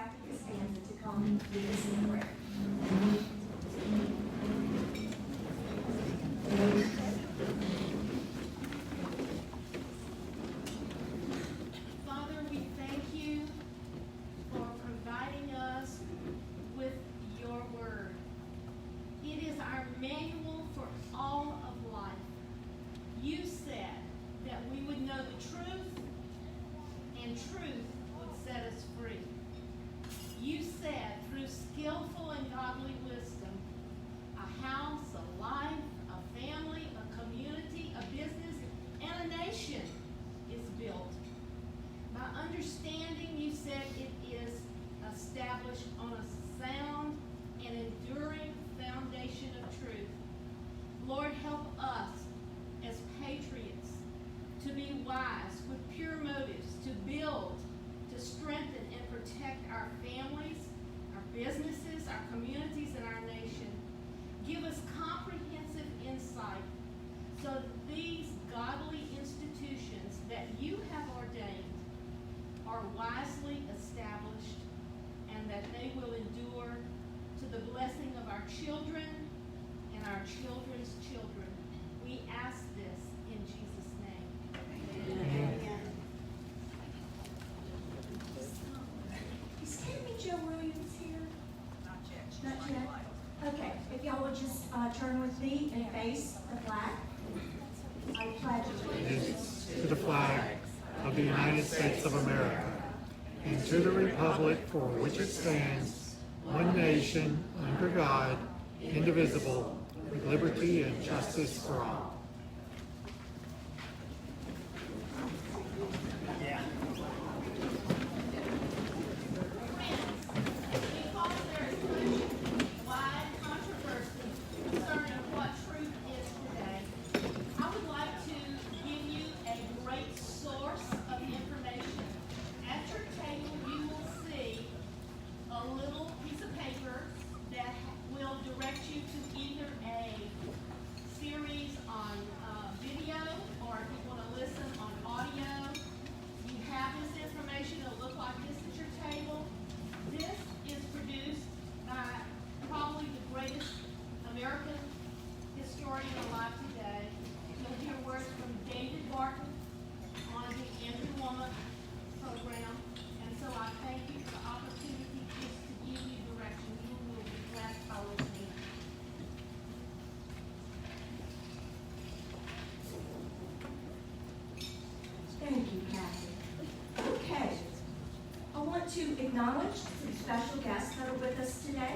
Kathy Costanza to come and lead us in prayer. Father, we thank you for providing us with your word. It is our manual for all of life. You said that we would know the truth, and truth would set us free. You said through skillful and godly wisdom, a house, a life, a family, a community, a business, and a nation is built. By understanding, you said it is established on a sound and enduring foundation of truth. Lord, help us as patriots to be wise with pure motives, to build, to strengthen and protect our families, our businesses, our communities, and our nation. Give us comprehensive insight so that these godly institutions that you have ordained are wisely established and that they will endure to the blessing of our children and our children's children. We ask this in Jesus' name. Amen. Is Tammy Jo Williams here? Not yet. Not yet? Okay, if y'all would just turn with me and face the flag. I pledge allegiance To the flag of the United States of America and to the republic for which it stands, one nation, under God, indivisible, with liberty and justice for all. Because there is much wide controversy concerning what truth is today, I would like to give you a great source of information. At your table, you will see a little piece of paper that will direct you to either a series on video, or if you want to listen on audio. You have this information. It'll look like this at your table. This is produced by probably the greatest American historian alive today. You'll hear words from David Barton on the Andrew Womack program. And so I thank you for the opportunity just to give you direction. You will be blessed by listening. Thank you, Kathy. Okay. I want to acknowledge some special guests that are with us today.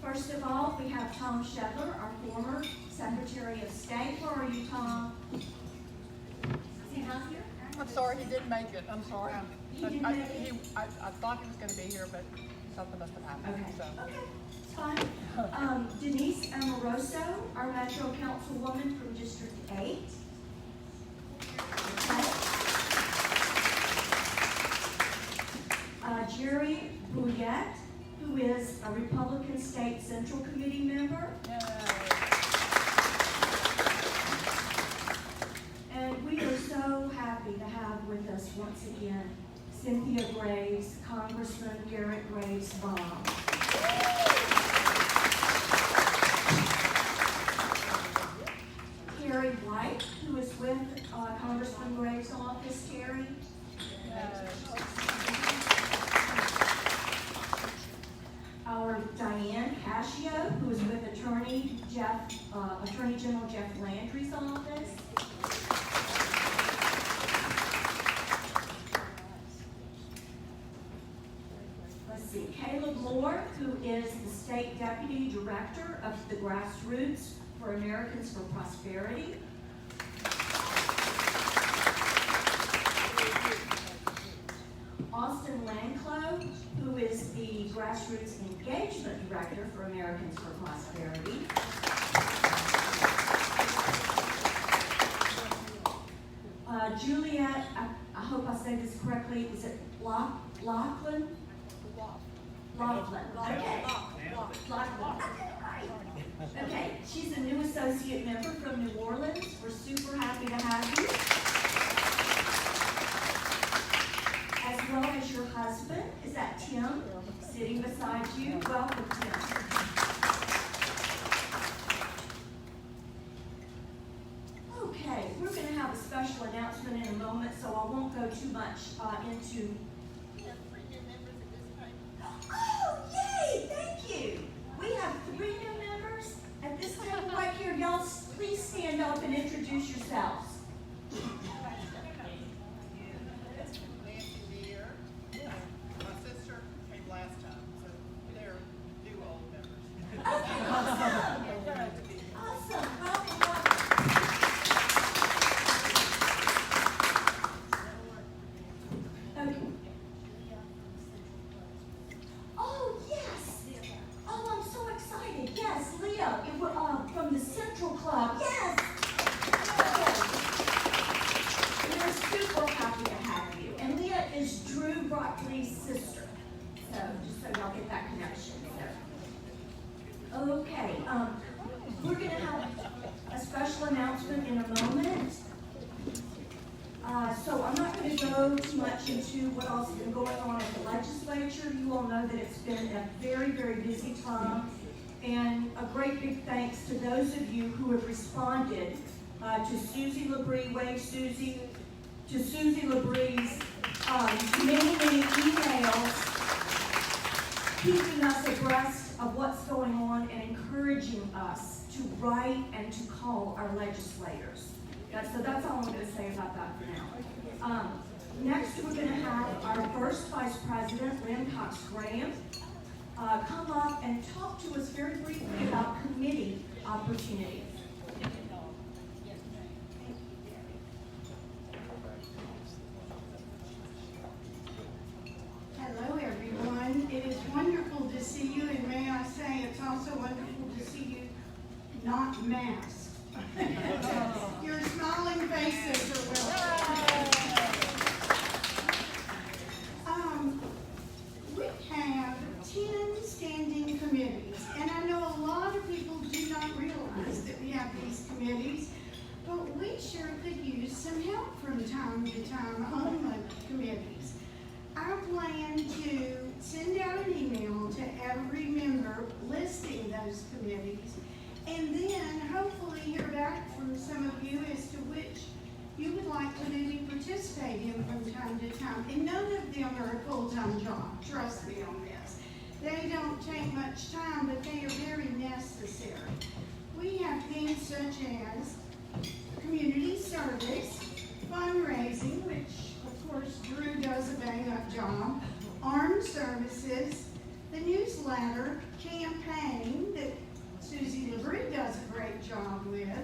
First of all, we have Tom Shedler, our former Secretary of State. Where are you, Tom? Is he not here? I'm sorry, he didn't make it. I'm sorry. He didn't make it? I thought he was going to be here, but something must have happened. Okay. So. Okay, it's fine. Denise Amoroso, our Metro Councilwoman from District 8. Okay. Jerry Bouillette, who is a Republican State Central Committee member. And we are so happy to have with us once again Cynthia Graves, Congressman Garrett Graves' mom. Terry White, who is with Congressman Graves' office. Terry. Our Diane Cascio, who is with Attorney General Jeff Landry's office. Let's see, Caleb Moore, who is the State Deputy Director of the Grassroots for Americans for Prosperity. Austin Lanclow, who is the Grassroots Engagement Director for Americans for Prosperity. Juliet, I hope I say this correctly, is it Laughlin? Laughlin. Okay. Laughlin. Okay, she's a new associate member from New Orleans. We're super happy to have you. As well as your husband. Is that Tim, sitting beside you. Welcome, Tim. Okay, we're going to have a special announcement in a moment, so I won't go too much into. Oh, yay! Thank you. We have 3 new members at this table right here. Y'all, please stand up and introduce yourselves. My sister came last time, so they're new old members. Okay, awesome. Awesome. Welcome, welcome. Okay. Oh, yes. Oh, I'm so excited. Yes, Leah, from the Central Club. Yes. We're super happy to have you. And Leah is Drew Broccoli's sister. So, just so y'all get that connection. So. Okay, we're going to have a special announcement in a moment. So I'm not going to go too much into what else has been going on at the legislature. You all know that it's been a very, very busy time. And a great big thanks to those of you who have responded to Susie LaBrie, Wave Susie, to Susie LaBrie's many, many emails keeping us abreast of what's going on and encouraging us to write and to call our legislators. So that's all I'm going to say about that for now. Next, we're going to have our first Vice President, Lynn Cox Graham, come up and talk to us very briefly about committee opportunities. Hello, everyone. It is wonderful to see you, and may I say, it's also wonderful to see you not masked. Your smiling faces are welcome. We have 10 standing committees, and I know a lot of people do not realize that we have these committees, but we sure could use some help from time to time on the committees. I plan to send out an email to every member listing those committees, and then hopefully hear back from some of you as to which you would like to maybe participate in from time to time. And none of them are a full-time job, trust me on this. They don't take much time, but they are very necessary. We have things such as community service, fundraising, which of course Drew does a bang-up job, armed services, the newsletter, campaign that Susie LaBrie does a great job with,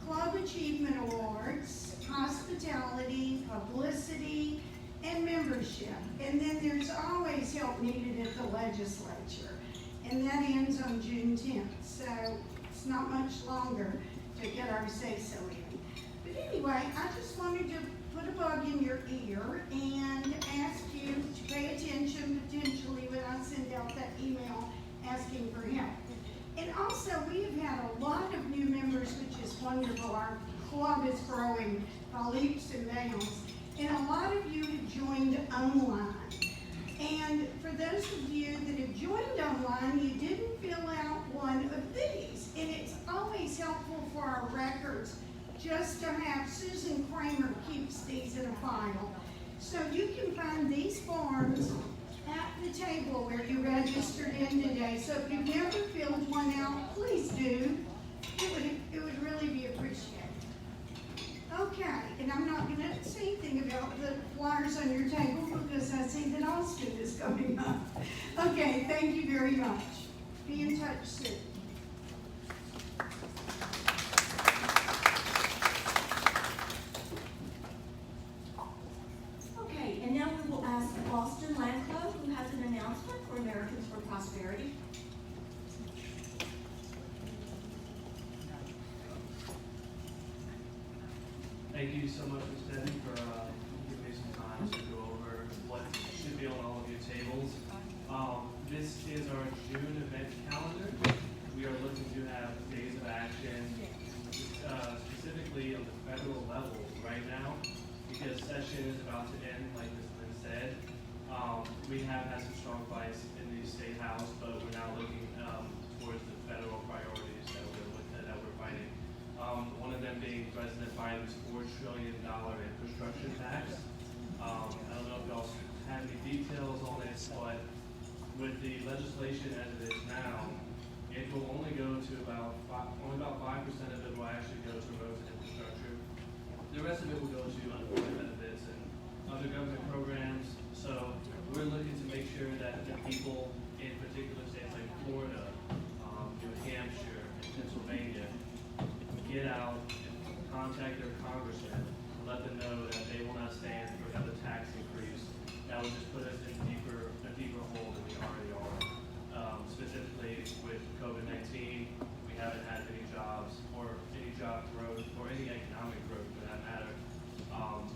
Club Achievement Awards, hospitality, publicity, and membership. And then there's always help needed at the legislature. And that ends on June 10th. So it's not much longer to get our say-so in. But anyway, I just wanted to put a bug in your ear and ask you to pay attention potentially when I send out that email asking for help. And also, we have had a lot of new members, which is wonderful. Our club is growing by leaps and bounds. And a lot of you have joined online. And for those of you that have joined online, you didn't fill out one of these. And it's always helpful for our records just to have Susan Kramer keeps these in a file. So you can find these forms at the table where you registered in today. So if you've never filled one out, please do. It would really be appreciated. Okay, and I'm not going to say anything about the flyers on your table because I see that Austin is coming up. Okay, thank you very much. Be in touch soon. Okay, and now we will ask Austin Lanclow, who has an announcement for Americans for Prosperity. Thank you so much, Ms. Debbie, for giving me some time to go over what should be on all of your tables. This is our June event calendar. We are looking to have days of action, specifically on the federal level right now, because session is about to end, like Ms. Lynn said. We have had some strong fights in the state house, but we're now looking towards the federal priorities that we're fighting. One of them being President Biden's $4 trillion infrastructure tax. I don't know if y'all have any details on this, but with the legislation as it is now, it will only go to about 5% of it will actually go to roads and infrastructure. The rest of it will go to unemployment benefits and other government programs. So we're looking to make sure that the people in particular states like Florida, New Hampshire, and Pennsylvania get out and contact their congressmen and let them know that they will not stand for another tax increase. That would just put us in a deeper hole than we already are. Specifically with COVID-19, we haven't had any jobs or any job growth or any economic growth for that matter,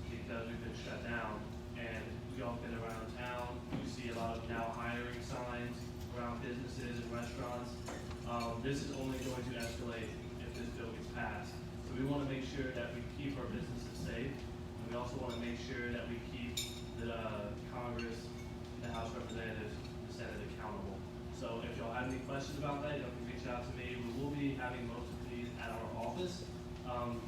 because we've been shut down. And y'all been around town, you see a lot of now hiring signs around businesses and restaurants. This is only going to escalate if this bill gets passed. So we want to make sure that we keep our businesses safe. And we also want to make sure that we keep the Congress, the House Representatives, the Senate accountable. So if y'all have any questions about that, y'all can reach out to me. We will be having most of these at our office.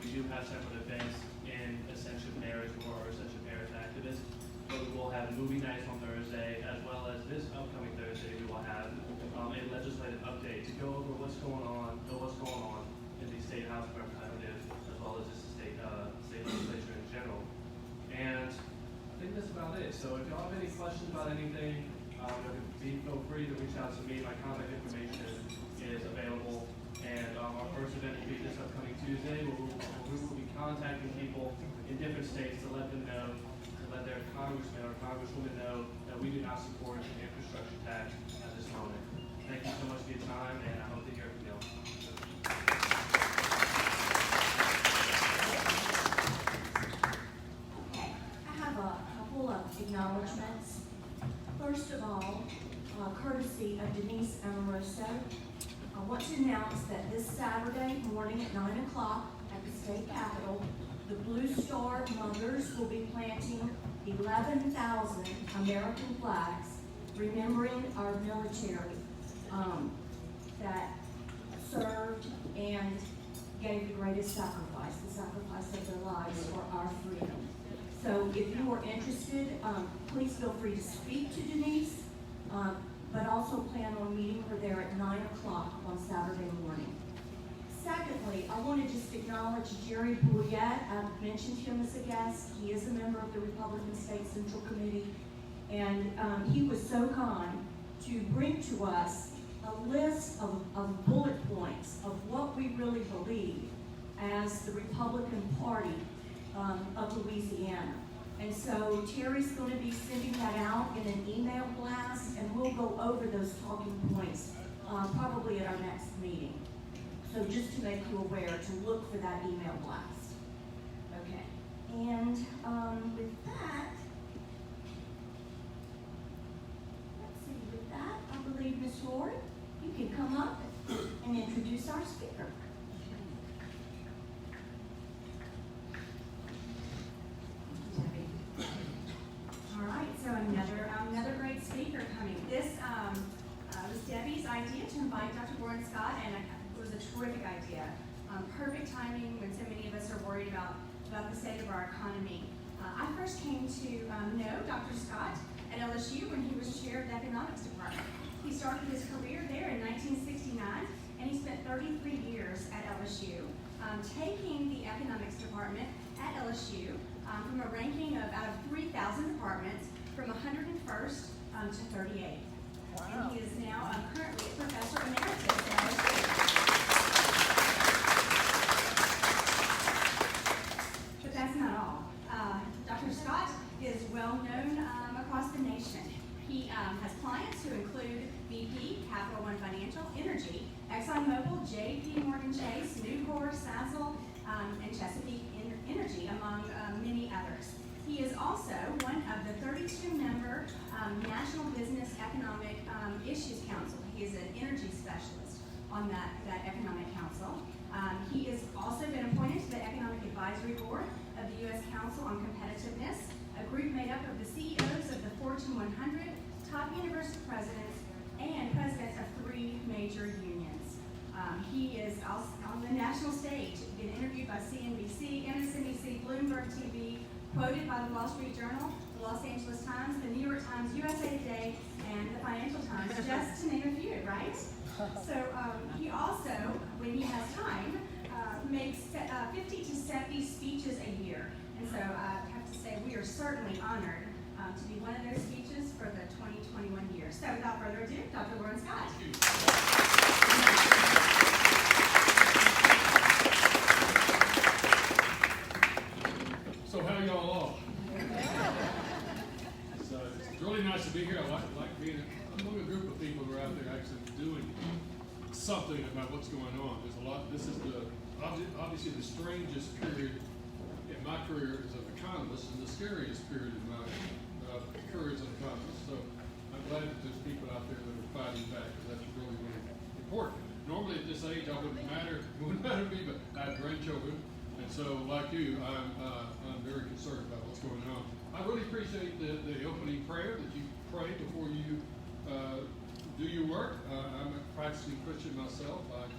We do have separate events in Ascension Parish for our Ascension Parish activists. But we will have movie nights on Thursday, as well as this upcoming Thursday, we will have a legislative update to go over what's going on in the State House of Representatives, as well as just the state legislature in general. And I think that's about it. So if y'all have any questions about anything, feel free to reach out to me. My contact information is available. And our first event will be this upcoming Tuesday, where we will be contacting people in different states to let them know, to let their congressmen or congresswomen know that we do not support an infrastructure tax at this moment. Thank you so much for your time, and I hope to hear from you. Okay, I have a couple of acknowledgements. First of all, courtesy of Denise Amoroso, I want to announce that this Saturday morning at 9 o'clock at the state capitol, the Blue Star Mothers will be planting 11,000 American flags, remembering our military that served and gave the greatest sacrifice, the sacrifice of their lives for our freedom. So if you are interested, please feel free to speak to Denise, but also plan on meeting her there at 9 o'clock on Saturday morning. Secondly, I want to just acknowledge Jerry Bouillet. I've mentioned him as a guest. He is a member of the Republican State Central Committee, and he was so kind to bring to us a list of bullet points of what we really believe as the Republican Party of Louisiana. And so Terry's going to be sending that out in an email blast, and we'll go over those talking points probably at our next meeting. So just to make you aware, to look for that email blast. Okay, and with that, let's see, with that, I believe Ms. Loren, you can come up and introduce our speaker. All right, so another great speaker coming. This was Debbie's idea to invite Dr. Loren Scott, and it was a terrific idea. Perfect timing when so many of us are worried about the state of our economy. I first came to know Dr. Scott at LSU when he was chair of the economics department. He started his career there in 1969, and he spent 33 years at LSU, taking the economics department at LSU from a ranking of out of 3,000 departments from 101st to 38. Wow. And he is now currently a professor emeritus at LSU. But that's not all. Dr. Scott is well known across the nation. He has clients who include BP, Capital One Financial, Energy, ExxonMobil, JP Morgan Chase, Nucor, Sasol, and Chesapeake Energy, among many others. He is also one of the 32-member National Business Economic Issues Council. He is an energy specialist on that economic council. He has also been appointed to the Economic Advisory Board of the U.S. Council on Competitiveness, a group made up of the CEOs of the Fortune 100, top university presidents, and presidents of 3 major unions. He is also on the national stage, been interviewed by CNBC, MSNBC, Bloomberg TV, quoted by the Wall Street Journal, the Los Angeles Times, the New York Times, USA Today, and the Financial Times, just to name a few, right? So he also, when he has time, makes 50 to 70 speeches a year. And so I have to say we are certainly honored to be one of those speeches for the 2021 year. So without further ado, Dr. Loren Scott. So how y'all are? It's really nice to be here. I like being among a group of people who are out there actually doing something about what's going on. There's a lot. This is obviously the strangest period in my career as an economist, and the scariest period in my career as an economist. So I'm glad that there's people out there that are fighting back, because that's really, really important. Normally at this age, it wouldn't matter to me, but I have grandchildren. And so, like you, I'm very concerned about what's going on. I really appreciate the opening prayer that you pray before you do your work. I'm a practicing Christian myself. I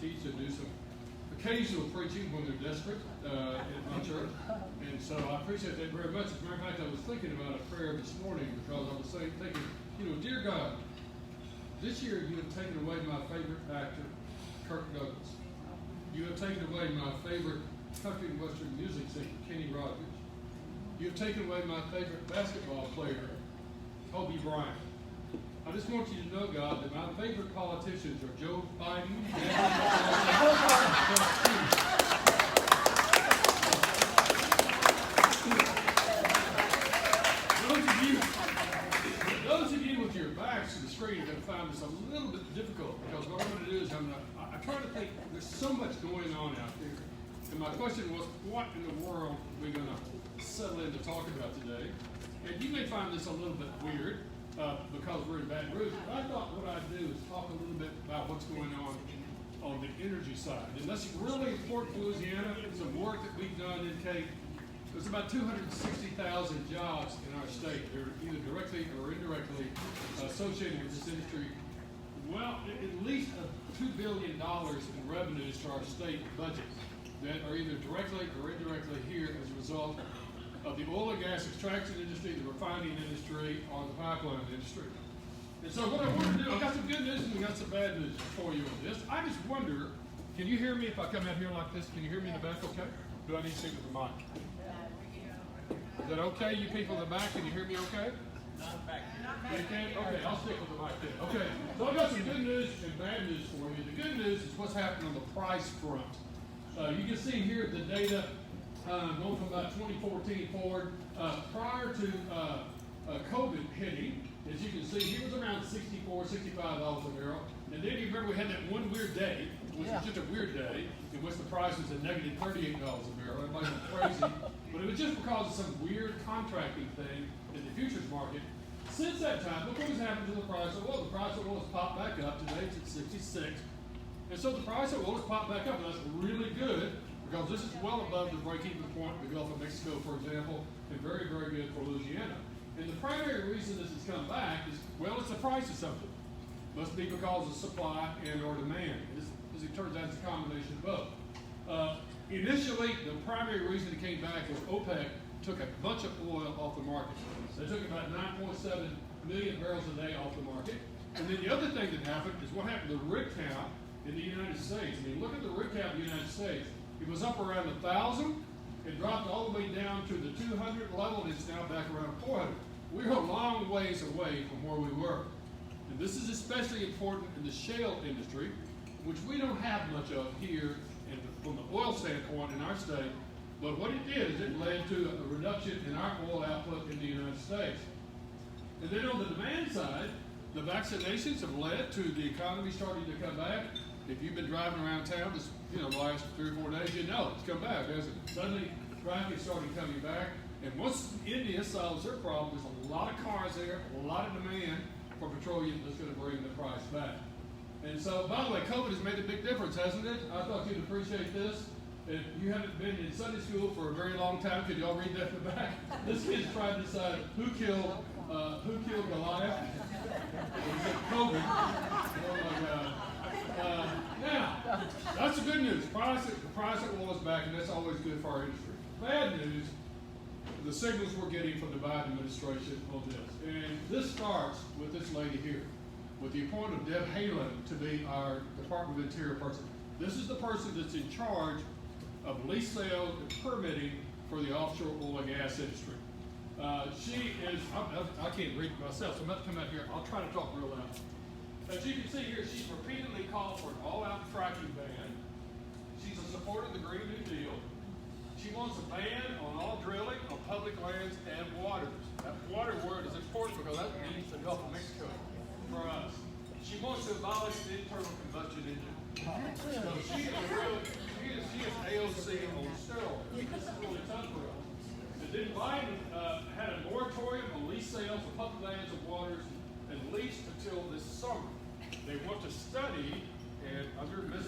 teach and do some occasional preaching when they're desperate in my church. And so I appreciate that very much. As a matter of fact, I was thinking about a prayer this morning because I was thinking, dear God, this year you have taken away my favorite actor, Kirk Douglas. You have taken away my favorite country and western music singer, Kenny Rogers. You have taken away my favorite basketball player, Kobe Bryant. I just want you to know, God, that my favorite politicians are Joe Biden Those of you with your backs to the screen are going to find this a little bit difficult, because what I'm going to do is I'm trying to think. There's so much going on out there. And my question was, what in the world are we going to settle in to talk about today? And you may find this a little bit weird because we're in Baton Rouge, but I thought what I'd do is talk a little bit about what's going on the energy side. And that's really important for Louisiana. It's some work that we've done in Cape. There's about 260,000 jobs in our state. They're either directly or indirectly associated with this industry. Well, at least $2 billion in revenues to our state budget that are either directly or indirectly here as a result of the oil and gas extraction industry, the refining industry, or the pipeline industry. And so what I want to do, I've got some good news and we've got some bad news for you on this. I just wonder, can you hear me if I come out here like this? Can you hear me in the back okay? Do I need to speak with the mic? Is that okay, you people in the back? Can you hear me okay? Not back. You can? Okay, I'll stick with the mic then. Okay, so I've got some good news and bad news for you. The good news is what's happening on the price front. You can see here the data going from about 2014 forward. Prior to COVID hitting, as you can see, he was around $64, $65 a barrel. And then you remember we had that one weird day, which was just a weird day, in which the price was at negative $38 a barrel. Everybody went crazy. But it was just because of some weird contracting thing in the futures market. Since that time, look what has happened to the price of oil. The price of oil has popped back up. Today it's at 66. And so the price of oil has popped back up, and that's really good because this is well above the break-even point in the Gulf of Mexico, for example, and very, very good for Louisiana. And the primary reason this has come back is, well, it's the price of something. Must be because of supply and or demand. As it turns out, it's a combination of both. Initially, the primary reason it came back was OPEC took a bunch of oil off the market. They took about 9.7 million barrels a day off the market. And then the other thing that happened is what happened to the rig count in the United States. I mean, look at the rig count in the United States. It was up around 1,000. It dropped all the way down to the 200 level, and it's now back around 400. We're a long ways away from where we were. And this is especially important in the shale industry, which we don't have much of here from the oil standpoint in our state. But what it did is it led to a reduction in our oil output in the United States. And then on the demand side, the vaccinations have led to the economy starting to come back. If you've been driving around town this, the last 3 or 4 days, you know it's come back, hasn't it? Suddenly, traffic started coming back. And once India solves their problem, there's a lot of cars there, a lot of demand for petroleum that's going to bring the price back. And so, by the way, COVID has made a big difference, hasn't it? I thought you'd appreciate this. If you haven't been in Sunday school for a very long time, could y'all read that in the back? This kid's trying to decide who killed Goliath. COVID. Oh my God. Now, that's the good news. The price of oil is back, and that's always good for our industry. Bad news, the signals we're getting from the Biden administration on this. And this starts with this lady here, with the appointment of Deb Haaland to be our Department of Interior person. This is the person that's in charge of lease sales and permitting for the offshore oil and gas industry. She is, I can't read it myself, so I'm about to come out here. I'll try to talk real loud. As you can see here, she's repeatedly called for an all-out fracking ban. She's a supporter of the Green New Deal. She wants a ban on all drilling on public lands and waters. That water word is important because that means the Gulf of Mexico for us. She wants to abolish the internal combustion engine. So she is AOC on steroids. This is really tough for us. And then Biden had a moratorium on lease sales of public lands and waters and leased until this summer. They want to study, and under Ms.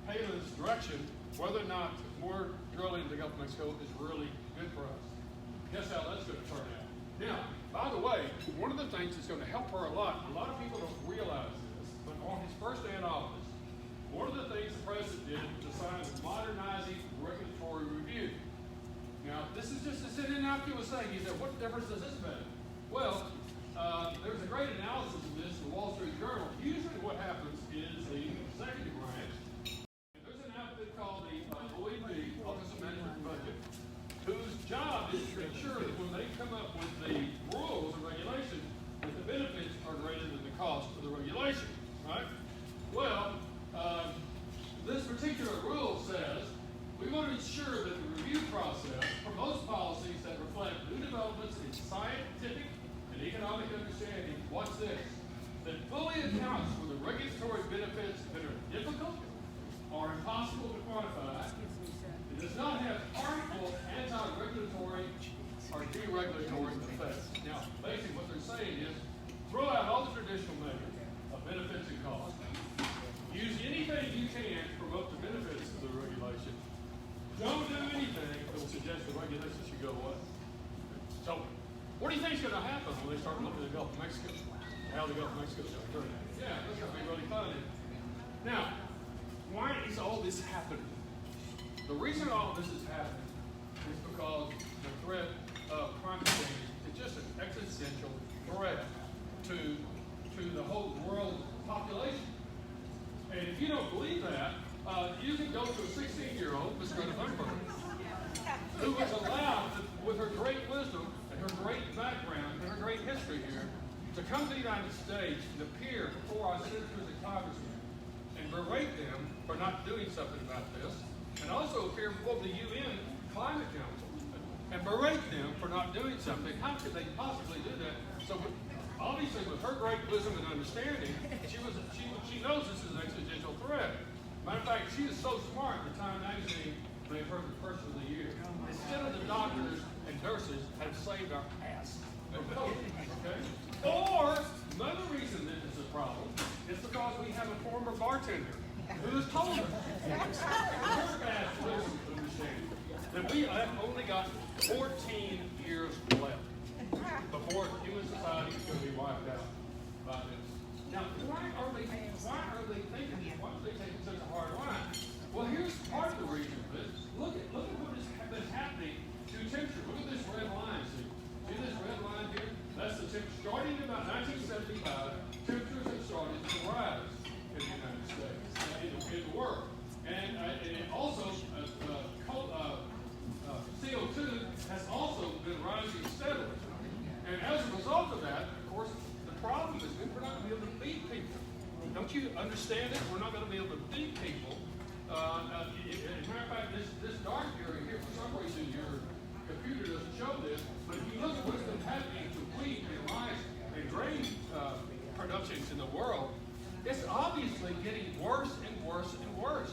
Halen's direction, whether or not more drilling in the Gulf of Mexico is really good for us. Guess how that's going to turn out. Now, by the way, one of the things that's going to help her a lot of people don't realize this, but on his first day in office, one of the things the president did was to sign a modernizing regulatory review. Now, this is just as innocuous thing. He said, what difference does this make? Well, there's a great analysis of this in the Wall Street Journal. Usually what happens is the executive branch, there's an outfit called the OEB, Office of Management and Budget, whose job is to ensure that when they come up with the rules and regulations, that the benefits are greater than the cost of the regulation, right? Well, this particular rule says we want to ensure that the review process promotes policies that reflect new developments in scientific and economic understanding. What's this? That fully accounts for the regulatory benefits that are difficult or impossible to quantify. It does not have harmful anti-regulatory or deregulatory effects. Now, basically what they're saying is throw out all the traditional measures of benefits and costs. Use anything you can to promote the benefits of the regulation. Don't do anything that will suggest the regulation should go away. So, what do you think is going to happen when they start looking at the Gulf of Mexico? How the Gulf of Mexico is going to turn out? Yeah, that's going to be really fun. Now, why is all this happening? The reason all this is happening is because the threat of climate change is just an existential threat to the whole world population. And if you don't believe that, you can go to a 16-year-old, Miss Greta Thunberg, who was allowed, with her great wisdom and her great background and her great history here, to come to the United States and appear before our senators and congressmen and berate them for not doing something about this, and also appear before the UN Climate Council and berate them for not doing something. How could they possibly do that? So obviously, with her great wisdom and understanding, she knows this is an existential threat. Matter of fact, she is so smart that Time Magazine made her the Person of the Year. Instead of the doctors and nurses have saved our ass. Okay? Or another reason that it's a problem is because we have a former bartender who has told us her fast wisdom and understanding that we have only got 14 years left before human society is going to be wiped out by this. Now, why are they thinking? Why are they taking such a hard line? Well, here's part of the reason for this. Look at what has been happening to temperature. Look at this red line. See this red line here? That's the temperature. Starting in about 1975, temperatures have started to rise in the United States, in the world. And also, CO2 has also been rising steadily. And as a result of that, of course, the problem is we're not going to be able to beat people. Don't you understand it? We're not going to be able to beat people. As a matter of fact, this dark area here, for some reason, your computer doesn't show this, but if you look at what's been happening to wheat and rice and grain productions in the world, it's obviously getting worse and worse and worse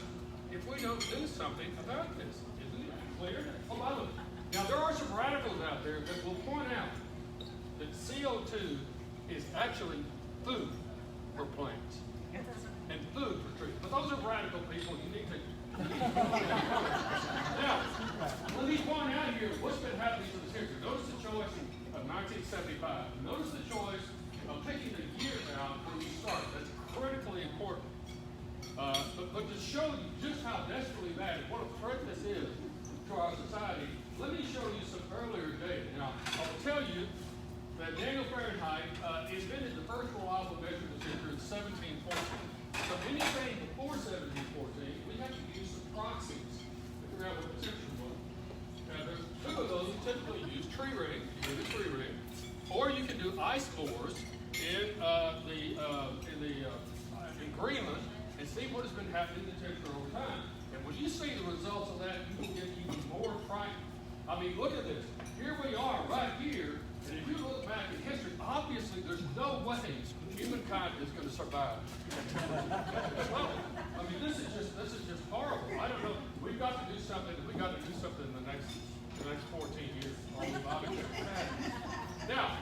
if we don't do something about this. Isn't it clear? Oh, by the way, now there are some radicals out there that will point out that CO2 is actually food for plants and food for trees. But those are radical people. You need to Let me point out here what's been happening to this history. Notice the choice of 1975. Notice the choice of picking the year out when you start. That's critically important. But to show you just how desperately bad and what a threat this is to our society, let me show you some earlier data. Now, I will tell you that Daniel Fahrenheit invented the first reliable measurement system in 1714. So anything before 1714, we have to use some proxies to figure out what the temperature was. Now, there's two of those typically use tree ring, you do the tree ring, or you can do ice bores in Greenland and see what has been happening to the temperature over time. And when you see the results of that, you will get even more frightened. I mean, look at this. Here we are, right here, and if you look back in history, obviously there's no way humankind is going to survive. Well, I mean, this is just horrible. I don't know. We've got to do something. We got to do something in the next 14 years. Now,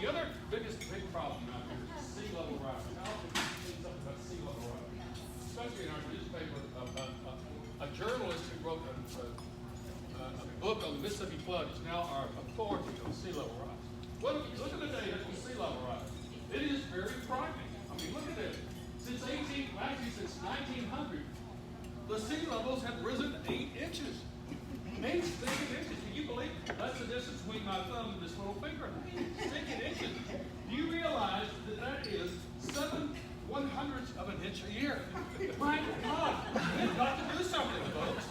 the other big problem out here is sea level rise. Now, let's say something about sea level rise. Especially in our newspaper, a journalist who wrote a book on the Mississippi flood is now our authority on sea level rise. Well, if you look at the data on sea level rise, it is very frightening. I mean, look at this. Since 1900, the sea levels have risen 8 inches. 8 stinking inches. Can you believe it? That's the distance between my thumb and this little finger. 8 stinking inches. Do you realize that is 7/100ths of an inch a year? My God, we've got to do something, folks.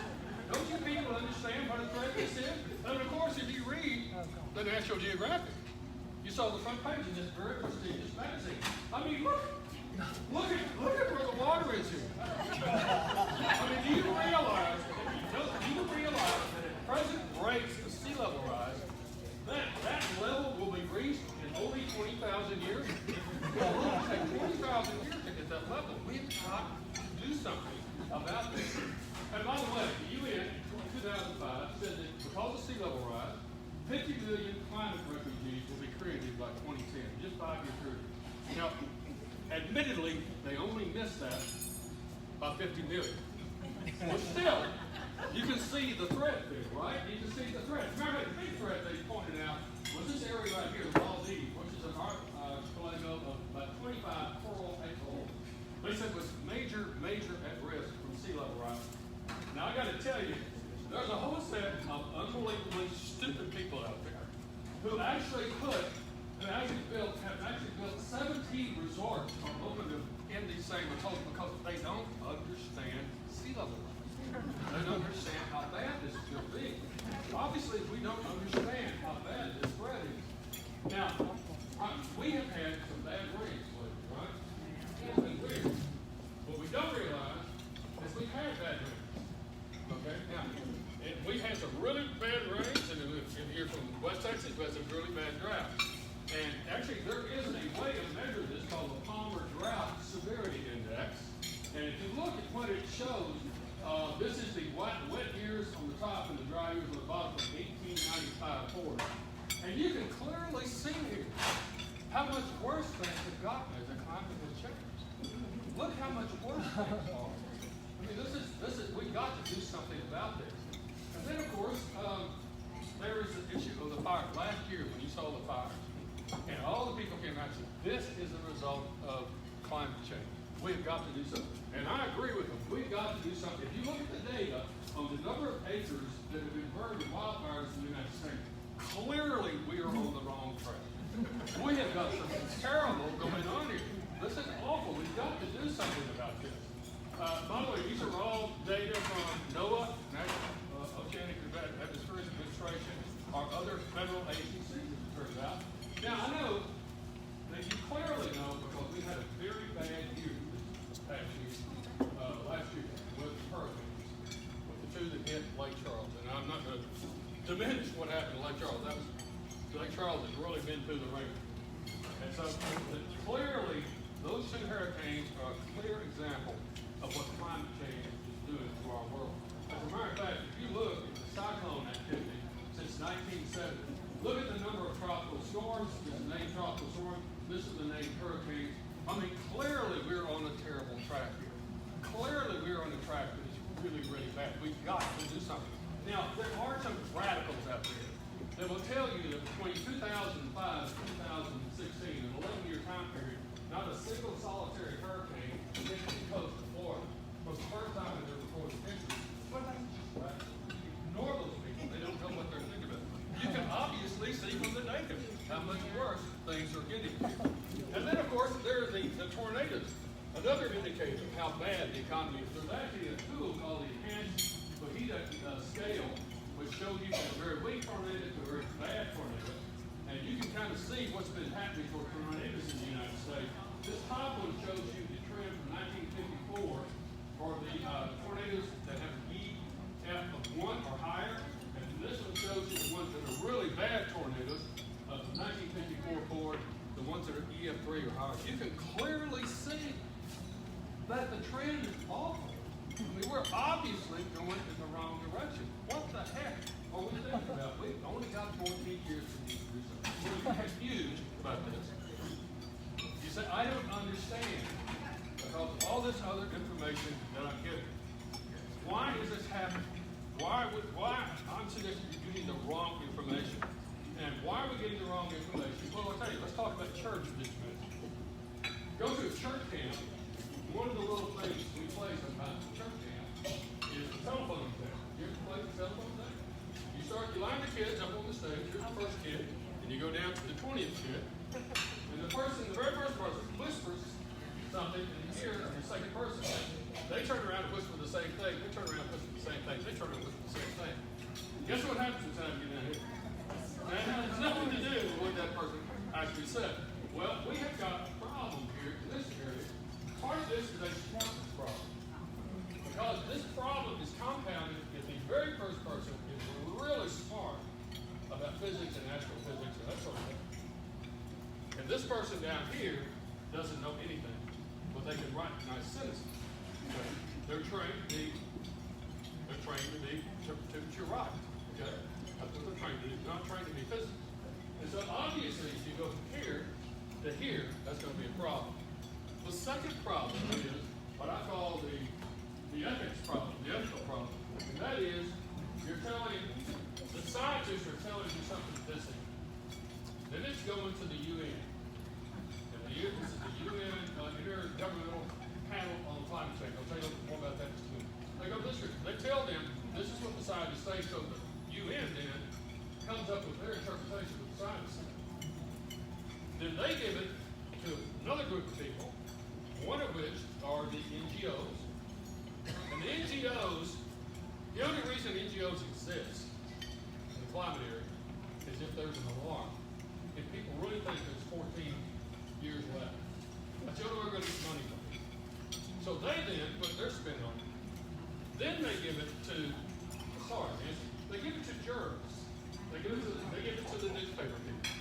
Don't you people understand what a threat this is? And of course, if you read the National Geographic, you saw the front page of this very prestigious magazine. I mean, look at where the water is here. I mean, do you realize that at present rates of sea level rise, that level will be reached in only 20,000 years? Well, it will take 20,000 years to get that level. We've got to do something about this. And by the way, the UN in 2005 said that because of sea level rise, 50 million climate refugees will be created by 2010, just 5 years period. Now, admittedly, they only missed that by 50 million. But still, you can see the threat there, right? You can see the threat. Remember, the big threat they pointed out was this area right here, the Maldives, which is an archipelago of about 25 coral atolls. They said was major at risk from sea level rise. Now, I got to tell you, there's a whole set of unbelievably stupid people out there who have actually built 17 resorts or opened them in these same atolls because they don't understand sea level rise. They don't understand how bad this is going to be. Obviously, we don't understand how bad this threat is. Now, we have had some bad rains lately, right? It's been weird. What we don't realize is we've had bad rains. Okay? Now, we had some really bad rains, and in here from West Texas, we had some really bad droughts. And actually, there is a way to measure this called the Palmer Drought Severity Index. And if you look at what it shows, this is the wet years on the top and the dry years on the bottom from 1895 forward. And you can clearly see here how much worse things have gotten as the climate has changed. Look how much worse things are. I mean, we've got to do something about this. And then, of course, there is the issue of the fire. Last year, when you saw the fires, and all the people came out and said, this is the result of climate change. We've got to do something. And I agree with them. We've got to do something. If you look at the data on the number of acres that have been burned in wildfires in the United States, clearly we are on the wrong track. We have got something terrible going on here. This is awful. We've got to do something about this. By the way, these are all data from NOAA, National Oceanic and Atmospheric Administration, or other federal agencies, as it turns out. Now, I know that you clearly know because we had a very bad year this past year, last year, with hurricanes, with the two that hit Lake Charles. And I'm not going to diminish what happened to Lake Charles. Lake Charles has really been through the ringer. And so, clearly, those two hurricanes are a clear example of what climate change is doing to our world. As a matter of fact, if you look at the cyclone activity since 1970, look at the number of tropical storms. This is the named tropical storm. This is the named hurricane. I mean, clearly we're on a terrible track here. Clearly we're on a track that is really, really bad. We've got to do something. Now, there are some radicals out there that will tell you that between 2005 and 2016, an 11-year time period, not a single solitary hurricane hit the coast of Florida. For the first time in their recorded history. But that's just radical. Ignore those people. They don't know what they're thinking about. You can obviously see from the data how much worse things are getting. And then, of course, there are the tornadoes. Another indicator of how bad the economy is. There's actually a tool called the Enhanced Fajita Scale, which shows you from a very weak tornado to a very bad tornado. And you can kind of see what's been happening for tornadoes in the United States. This top one shows you the trend from 1954 for the tornadoes that have EF of 1 or higher. And this one shows you the ones that are really bad tornadoes of 1954 forward, the ones that are EF 3 or higher. You can clearly see that the trend is awful. I mean, we're obviously going in the wrong direction. What the heck are we thinking about? We've only got 14 years to do something. What do you confused about this? You say, I don't understand. Because of all this other information that I'm getting. Why is this happening? Why? I'm suggesting you're getting the wrong information. And why are we getting the wrong information? Well, I'll tell you, let's talk about church this minute. Go to a church camp. One of the little things we play sometimes at church camp is the telephone thing. You ever play the telephone thing? You line the kids up on the stage. You're the first kid, and you go down to the 20th kid. And the very first person whispers something in the ear of the second person. They turn around and whisper the same thing. They turn around and whisper the same thing. They turn around and whisper the same thing. Guess what happens when time you get down here? That has nothing to do with what that person actually said. Well, we have got a problem here in this area. Part of this is a smartness problem. Because this problem is compounded if the very first person is really smart about physics and astrophysics and that sort of thing. And this person down here doesn't know anything, but they can write nice sentences. Okay? They're trained to be to write. Okay? That's what they're trained to do. They're not trained to be physicists. And so obviously if you go from here to here, that's going to be a problem. The second problem is what I call the ethics problem, the ethical problem. And that is you're telling the scientists are telling you something this is. Then it's going to the UN. And this is the UN Intergovernmental Panel on Climate Change. I'll tell you more about that in just a minute. They go this way. They tell them this is what the scientists say, so the UN then comes up with their interpretation of what the scientists say. Then they give it to another group of people, one of which are the NGOs. And the NGOs, the only reason NGOs exist in the climate area is if there's an alarm. If people really think there's 14 years left. That's the only way we're going to get money from it. So they then put their spin on it. Then they give it to, they give it to journalists. They give it to the newspaper people.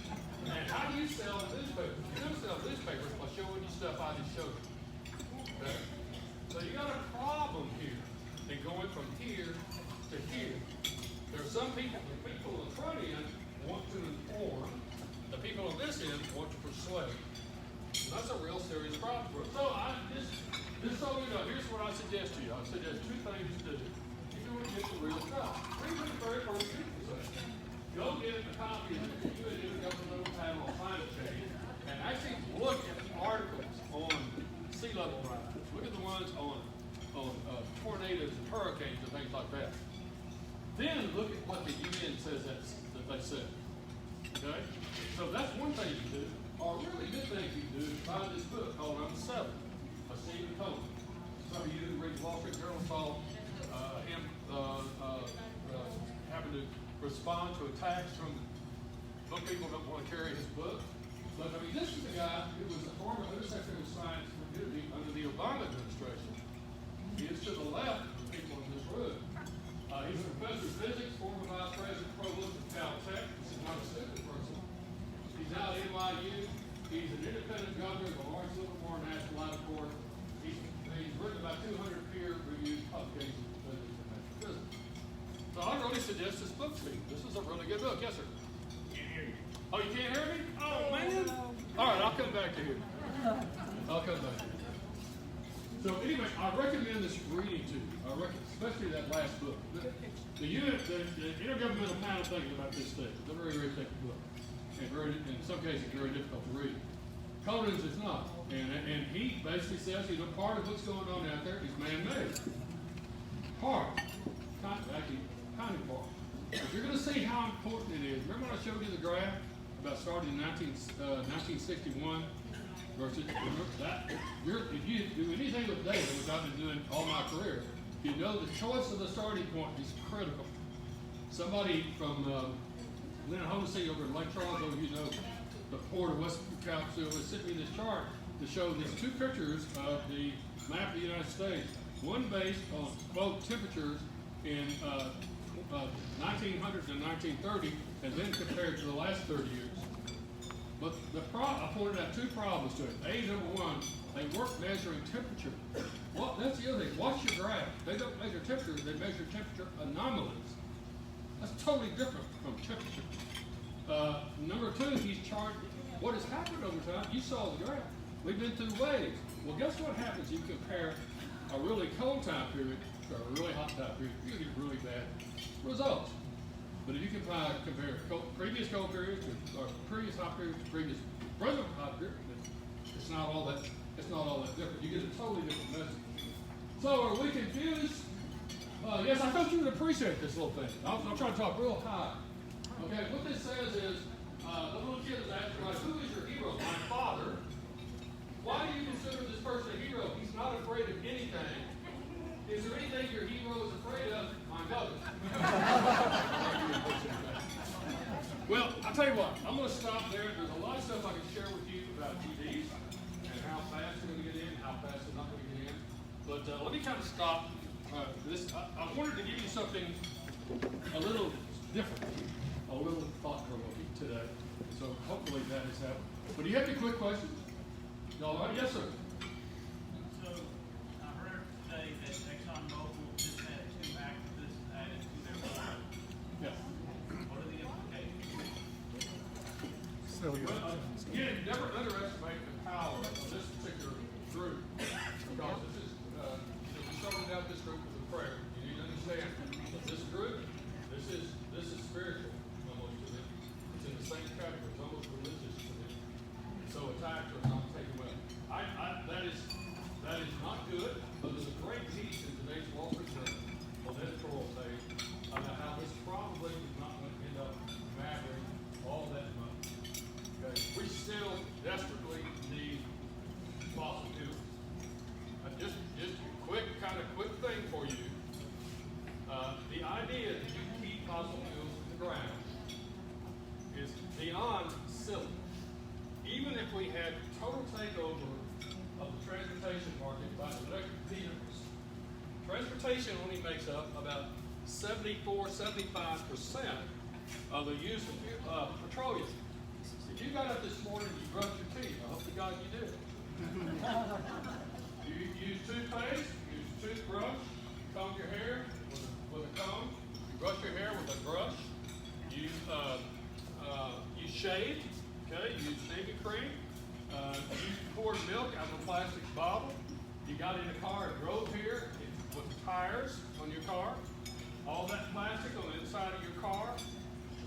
And how do you sell newspapers? You don't sell newspapers by showing you stuff I just showed you. Okay? So you got a problem here in going from here to here. There are some people, the people on the front end want to inform, the people on this end want to persuade. And that's a real serious problem for us. So just so you know, here's what I suggest to you. I suggest two things to do if you want to get the real stuff. Read what the very first people say. Go get a copy of the UN Intergovernmental Panel on Climate Change and actually look at the articles on sea level rise. Look at the ones on tornadoes and hurricanes and things like that. Then look at what the UN says that they said. Okay? So that's one thing you can do. Or a really good thing you can do is buy this book called I'm 7 by Stephen Cohen. Some of you who read the Wall Street Journal saw him having to respond to attacks from book people that want to carry his book. But I mean, this is a guy who was the former Undersecretary of Science for Community under the Obama administration. He is to the left of the people in this room. He's a professor of physics, former vice president, provost of Caltech. This is not a stupid person. He's now at NYU. He's an independent governor of the Lawrence Livermore National Laboratory. He's written about 200 peer-reviewed publications in physics and natural physics. So I really suggest this book to you. This is a really good book. Yes, sir? Can't hear you. Oh, you can't hear me? Oh, man. All right, I'll come back to you. I'll come back to you. So anyway, I recommend this reading to you. Especially that last book. The Intergovernmental Panel thinking about this thing. It's a very, very thick book. And in some cases, very difficult to read. Cohen's is not. And he basically says, part of what's going on out there is man-made. Part. Actually, kind of part. But you're going to see how important it is. Remember when I showed you the graph about starting in 1961 versus that? If you do anything with data, which I've been doing all my career, you know the choice of the starting point is critical. Somebody from Lynn Homestead over in Lake Charles, you know, the port of West California, sent me this chart to show these two pictures of the map of the United States. One based on, quote, temperatures in 1900 to 1930, and then compared to the last 30 years. But I pointed out two problems to it. Number one, they weren't measuring temperature. Well, that's the other thing. Watch your graph. They don't measure temperature, they measure temperature anomalies. That's totally different from temperature. Number two, he's charting what has happened over time. You saw the graph. We've been through waves. Well, guess what happens if you compare a really cold time period to a really hot time period? You get really bad results. But if you compare previous cold period to previous hot period to previous present hot period, it's not all that different. You get a totally different message. So are we confused? Yes, I thought you would appreciate this little thing. I'm trying to talk real high. Okay, what this says is, the little kid is asking, like, who is your hero? My father. Why do you consider this person a hero? He's not afraid of anything. Is there anything your hero is afraid of? My mother. Well, I'll tell you what, I'm going to stop there. There's a lot of stuff I can share with you about TVs and how fast they're going to get in, how fast they're not going to get in. But let me kind of stop this. I wanted to give you something a little different, a little thought-provoking today. So hopefully that has happened. But do you have any quick questions? No, yes, sir. So I heard today that ExxonMobil just had 2 activists added to their board. Yes. What are the implications? So Well, again, never underestimate the power of this particular group, because this is, we started out this group with a prayer. You need to understand that this group, this is spiritual almost to them. It's in the same category, it's almost religious to them. So attacks are not taken well. That is not good, but there's a great piece in today's Wall Street Journal on editorial page about how this probably is not going to end up mattering all that much. Okay, we still desperately need fossil fuels. Just a quick thing for you. The idea that you keep fossil fuels in the ground is beyond silly. Even if we had total takeover of the transportation market by electric vehicles, transportation only makes up about 74-75% of the use of petroleum. If you got up this morning and you brushed your teeth, I hope to God you did. You use toothpaste, you use toothbrush, you comb your hair with a comb, you brush your hair with a brush, you shave, okay, you use shaving cream, you poured milk out of a plastic bottle, you got in a car and drove here with tires on your car, all that plastic on the inside of your car.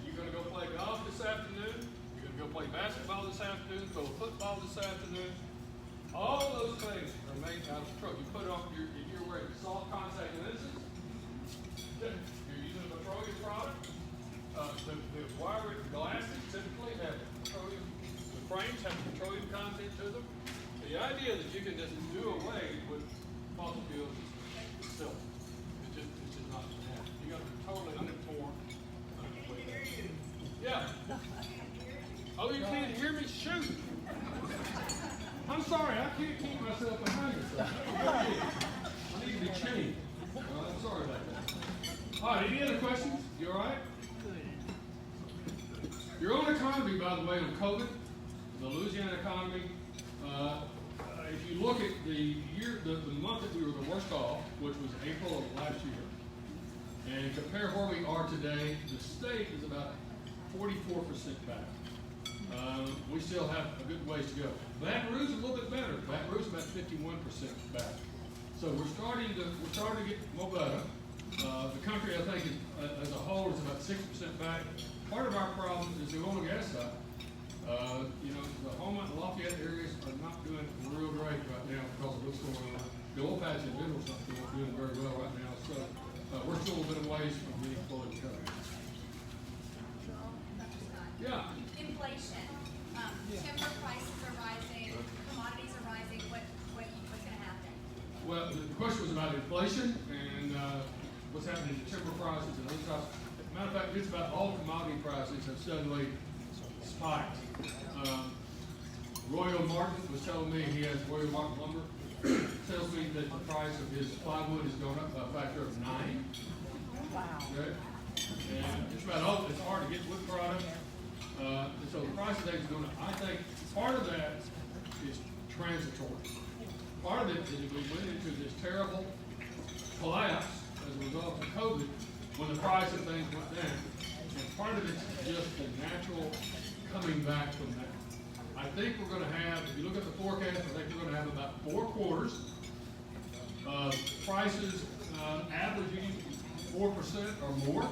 You're going to go play golf this afternoon, you're going to go play basketball this afternoon, go football this afternoon. All those things are made out of petroleum. You put on if you're wearing soft contact lenses, you're using a petroleum product. The wire glasses typically have petroleum. The frames have petroleum content to them. The idea that you can just do away with fossil fuels is silly. It's just not going to happen. You got to be totally uninformed. Yeah. Oh, you can't hear me? Shoot. I'm sorry, I can't keep myself behind this. I need to be chained. I'm sorry about that. All right, any other questions? You all right? Your own economy, by the way, on COVID, the Louisiana economy, if you look at the month that we were the worst off, which was April of last year, and compare where we are today, the state is about 44% back. We still have a good ways to go. Baton Rouge is a little bit better. Baton Rouge is about 51% back. So we're starting to get more better. The country, I think, as a whole, is about 60% back. Part of our problem is the oil and gas side. The Houma and Lafayette areas are not doing real great right now because of what's going on. The oil patch in general is not doing very well right now. So we're still a bit of ways from being fully recovered. Yeah. Inflation. Timber prices are rising, commodities are rising. What's going to happen? Well, the question was about inflation and what's happening to timber prices and other types. Matter of fact, it's about all commodity prices have suddenly spiked. Royal Martin was telling me he has Royal Martin lumber. Tells me that the price of his plywood has gone up by a factor of 9. Wow. Okay? And it's about all. It's hard to get wood product. And so the price of things is going up. I think part of that is transitory. Part of it is that we went into this terrible collapse as a result of COVID when the price of things went down. And part of it's just the natural coming back from that. I think we're going to have, if you look at the forecast, I think we're going to have about 4 quarters of prices averaging 4% or more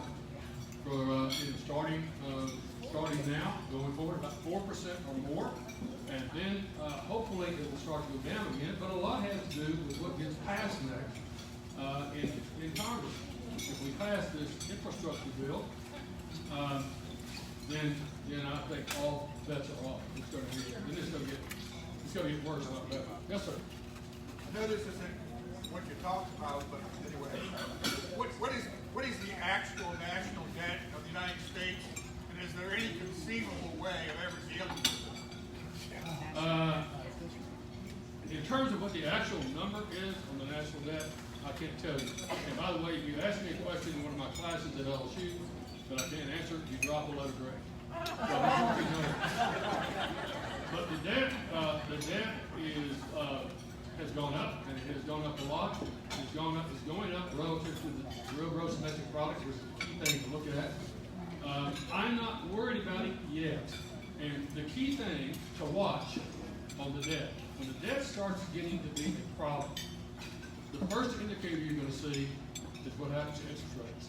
for starting now, going forward, about 4% or more. And then hopefully it will start to go down again. But a lot has to do with what gets passed next in Congress. If we pass this infrastructure bill, then I think all bets are off. It's going to get worse. Yes, sir. I know this isn't what you talked about, but anyway, what is the actual national debt of the United States, and is there any conceivable way of ever dealing with it? In terms of what the actual number is on the national debt, I can't tell you. And by the way, if you ask me a question in one of my classes at LSU that I can't answer, you drop a letter grade. But the debt is has gone up, and it has gone up a lot. It's going up relative to the real gross domestic product, which is the key thing to look at. I'm not worried about it yet. And the key thing to watch on the debt, when the debt starts getting to be a problem, the first indicator you're going to see is what happens to interest rates.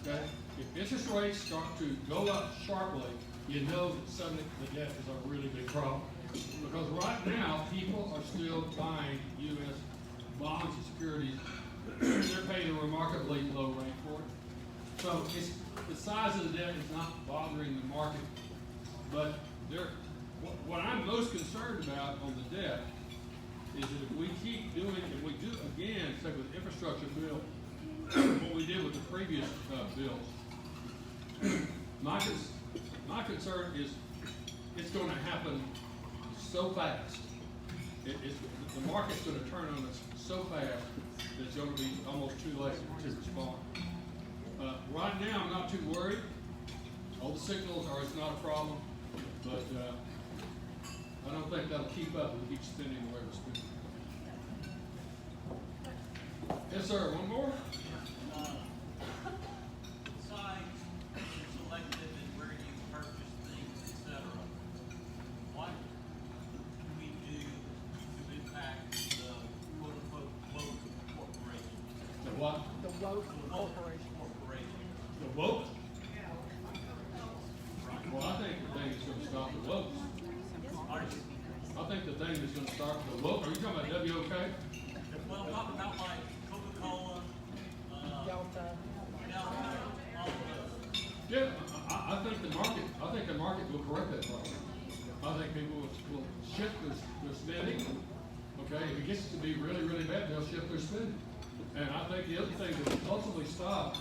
Okay? If interest rates start to go up sharply, you know that suddenly the debt is a really big problem. Because right now, people are still buying U.S. bonds and securities. They're paying a remarkably low rate for it. So the size of the debt is not bothering the market. But what I'm most concerned about on the debt is that if we keep doing, if we do again, say with the infrastructure bill, what we did with the previous bills, my concern is it's going to happen so fast. The market's going to turn on us so fast that it's going to be almost too late to respond. Right now, I'm not too worried. All the signals are it's not a problem, but I don't think that'll keep up if we keep spending the way we're spending. Yes, sir. One more? Besides being selective in where you purchase things, etc., what can we do to impact the quote-unquote woke corporation? The what? The woke corporation. The woke? Well, I think the thing that's going to stop the woke. I think the thing that's going to start the woke. Are you talking about WOK? Well, talk about like Coca-Cola, Delta. all of those. Yeah, I think the market will correct that problem. I think people will shift their spending. Okay, if it gets to be really, really bad, they'll shift their spending. And I think the other thing that ultimately stops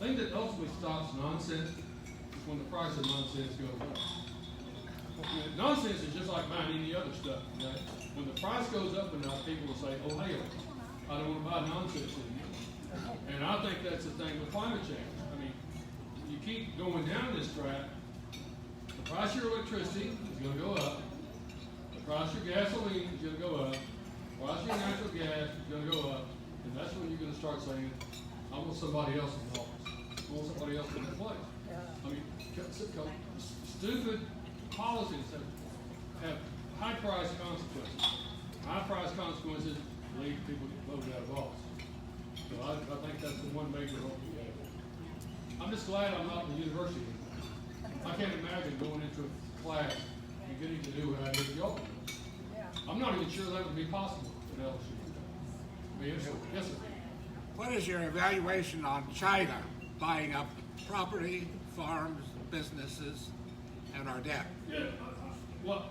nonsense is when the price of nonsense goes up. Nonsense is just like buying any other stuff. Okay? When the price goes up enough, people will say, "Oh hell, I don't want to buy nonsense anymore." And I think that's the thing with climate change. I mean, you keep going down this track, the price of your electricity is going to go up, the price of your gasoline is going to go up, the price of your natural gas is going to go up, and that's when you're going to start saying, "I want somebody else in office. I want somebody else in their place." I mean, stupid policies have high price consequences. High price consequences lead people get voted out of office. So I think that's the one major hope we have. I'm just glad I'm not in the university anymore. I can't imagine going into a class and getting to do what I did at York. I'm not even sure that would be possible at LSU. Yes, sir. What is your evaluation on China buying up property, farms, businesses, and our debt? Yeah, well,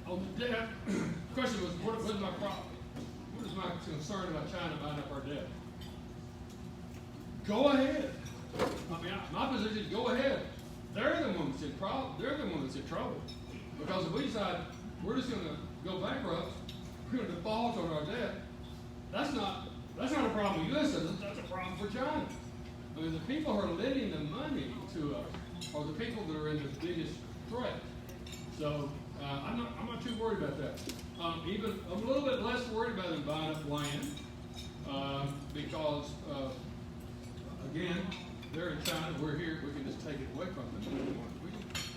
on the debt, the question was, what is my problem? What is my concern about China buying up our debt? Go ahead. I mean, my position is go ahead. They're the ones in problem. They're the ones in trouble. Because if we decide we're just going to go bankrupt, we're going to default on our debt, that's not a problem with U.S. citizens. That's a problem for China. I mean, the people who are lending the money to us are the people that are in the biggest threat. So I'm not too worried about that. Even I'm a little bit less worried about them buying up land because again, they're in China. We're here. We can just take it away from them.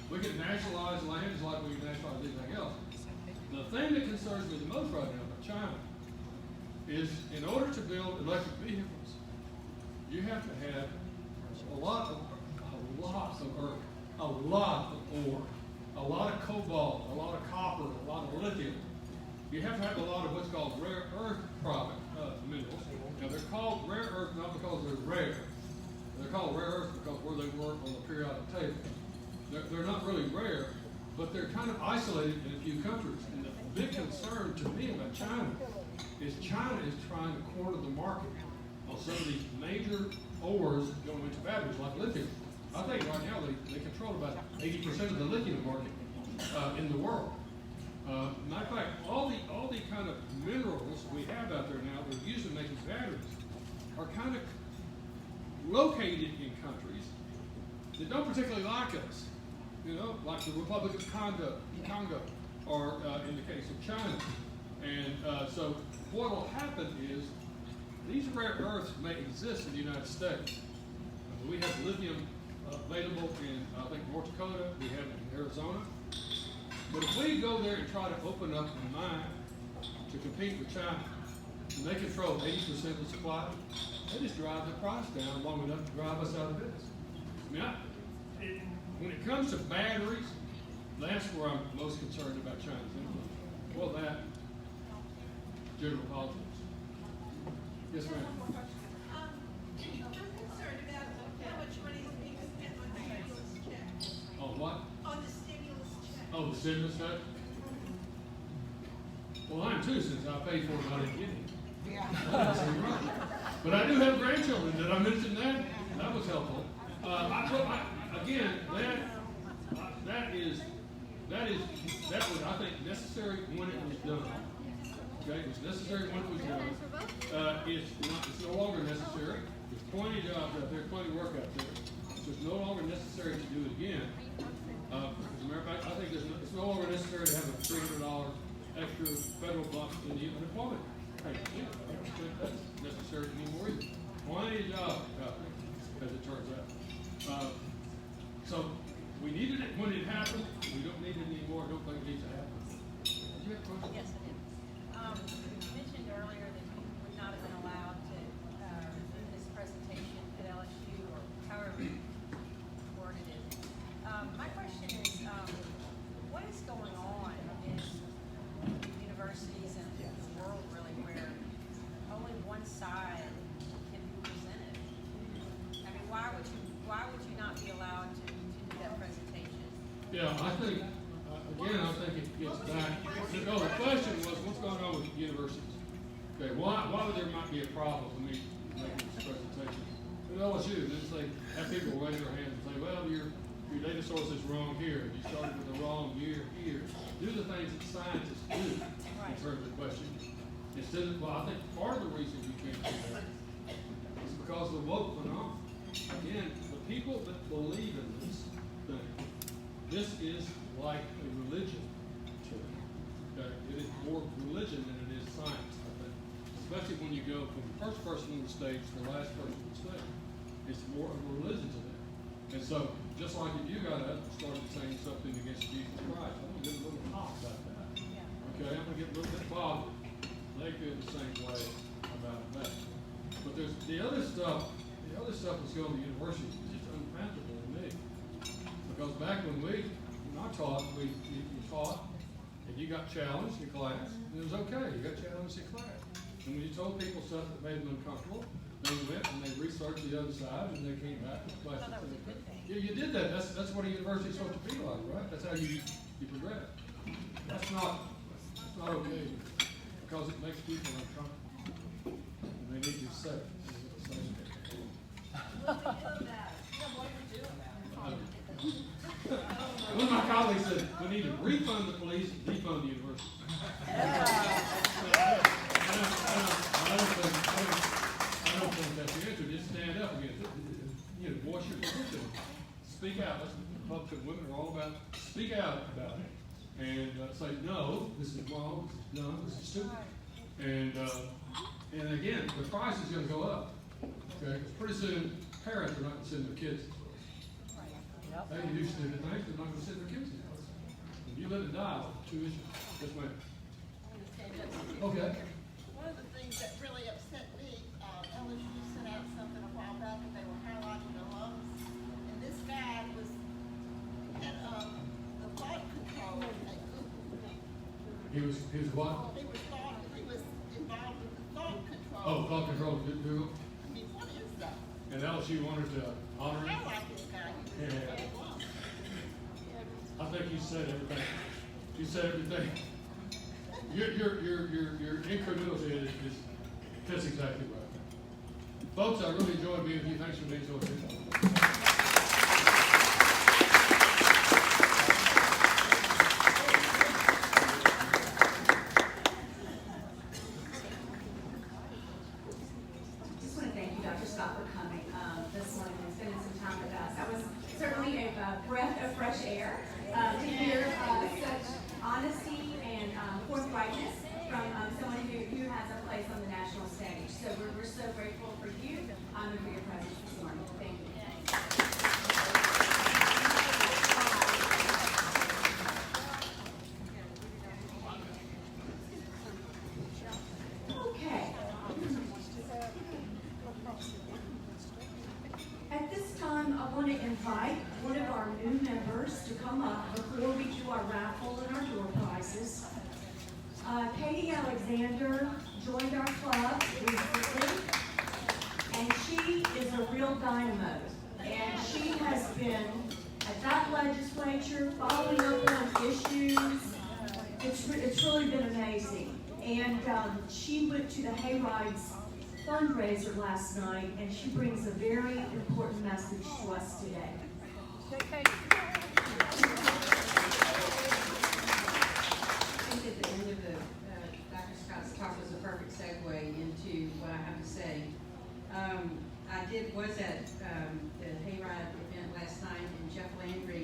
We can nationalize land just like we can nationalize anything else. The thing that concerns me the most right now about China is in order to build electric vehicles, you have to have a lot of earth, a lot of ore, a lot of cobalt, a lot of copper, a lot of lithium. You have to have a lot of what's called rare earth minerals. Now they're called rare earth not because they're rare. They're called rare earth because where they work on the periodic table. They're not really rare, but they're kind of isolated in a few countries. And the big concern to me about China is trying to corner the market on some of these major ores going into batteries like lithium. I think right now they control about 80% of the lithium market in the world. Matter of fact, all the kind of minerals we have out there now that are used in making batteries are kind of located in countries that don't particularly like us. You know, like the Republic of Congo, or in the case of China. And so what will happen is these rare earths may exist in the United States. We have lithium available in, I think, North Dakota. We have it in Arizona. But if we go there and try to open up a mine to compete with China, and they control 80% of the supply, they just drive the price down long enough to drive us out of business. I mean, when it comes to batteries, that's where I'm most concerned about China's influence. Well, that, general politics. Yes, ma'am. I'm concerned about how much money is being spent on the stimulus check. On what? On the stimulus check. Oh, the stimulus check? Well, I am too, since I paid for it, but I didn't get it. But I do have grandchildren. Did I mention that? That was helpful. Again, that was, I think, necessary when it was done. Okay, it was necessary when it was done. It's no longer necessary. There's plenty of jobs out there, plenty of work out there. So it's no longer necessary to do it again. As a matter of fact, I think it's no longer necessary to have a $300 extra federal bump in the unemployment payment. I don't think that's necessary anymore either. Plenty of jobs out there, as it turns out. So we needed it when it happened. We don't need it anymore. I don't think it needs to happen. Did you have a question? Yes, I did. You mentioned earlier that you would not have been allowed to do this presentation at LSU or however you worded it. My question is, what is going on in universities and the world really where only one side can be presented? I mean, why would you not be allowed to do that presentation? Yeah, I think, again, I think it gets back. No, the question was, what's going on with universities? Okay, why would there might be a problem with me making this presentation? At LSU, then say, have people raise their hands and say, well, your data source is wrong here. You started with the wrong year here. Do the things that scientists do in terms of questions. Instead of, well, I think part of the reason you can't do that is because the woke phenomenon. Again, the people that believe in this thing, this is like a religion to them. Okay? It is more religion than it is science, I think. Especially when you go from the first person on the stage to the last person on the stage. It's more of a religion to them. And so, just like if you got up and started saying something against Jesus Christ, I'm going to get a little hot about that. Okay? I'm going to get a little bit bothered. they feel the same way about that. But there's the other stuff that's going to the university is just unfathomable to me. Because back when I taught, you taught, and you got challenged in class, and it was okay, you got challenged in class. And when you told people stuff that made them uncomfortable, they went and they researched the other side, and they came back with questions. That was a good thing. Yeah, you did that. That's what a university is supposed to be like, right? That's how you progress. That's not okay, because it makes people uncomfortable, and they need to be safe. One of my colleagues said we need to refund the police and defund the university. I don't think that's the answer. Just stand up against it. You know, voice your position. Speak out. That's what Republican women are all about. Speak out about it. And say, no, this is wrong, this is dumb, this is stupid. And again, the price is going to go up. Okay? Because pretty soon, parents are not going to send their kids to class. They can do stupid things, they're not going to send their kids to class. You live and die with tuition. Yes, ma'am. Okay. One of the things that really upset me, LSU sent out something a while back and they were highlighting the lungs. And this guy was head of the thought control at Google. He was what? He was involved with the thought control. Oh, thought control at Google. I mean, what is that? And LSU wanted to honor him. I like this guy. He was very well. I think you said everything. You said everything. Your incredulity that's exactly right. Folks, I really enjoyed being with you. Thanks for being so attentive. Just want to thank you, Dr. Scott, for coming this morning and spending some time with us. That was certainly a breath of fresh air to hear such honesty and forthrightness from someone who has a place on the national stage. So we're so grateful for you and for your presence this morning. Thank you. Okay. At this time, I want to invite one of our new members to come up before we do our raffle and our door prizes. Katie Alexander joined our club recently, and she is a real dynamo. And she has been at that legislature following up on issues. It's really been amazing. And she went to the Hayrides fundraiser last night, and she brings a very important message to us today. Okay. I think at the end of Dr. Scott's talk was a perfect segue into what I have to say. I was at the Hayride event last night, and Jeff Landry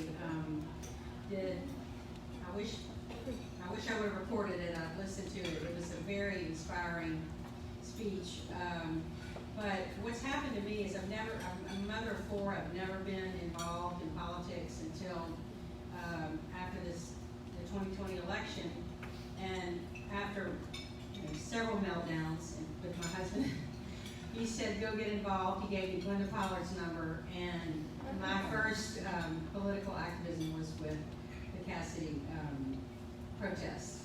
I wish I would have recorded it. I listened to it. It was a very inspiring speech. But what's happened to me is I'm a mother of four. I've never been involved in politics until after the 2020 election, and after several meltdowns with my husband, he said, "Go get involved." He gave me Glenda Pollard's number, and my first political activism was with the Cassidy protests.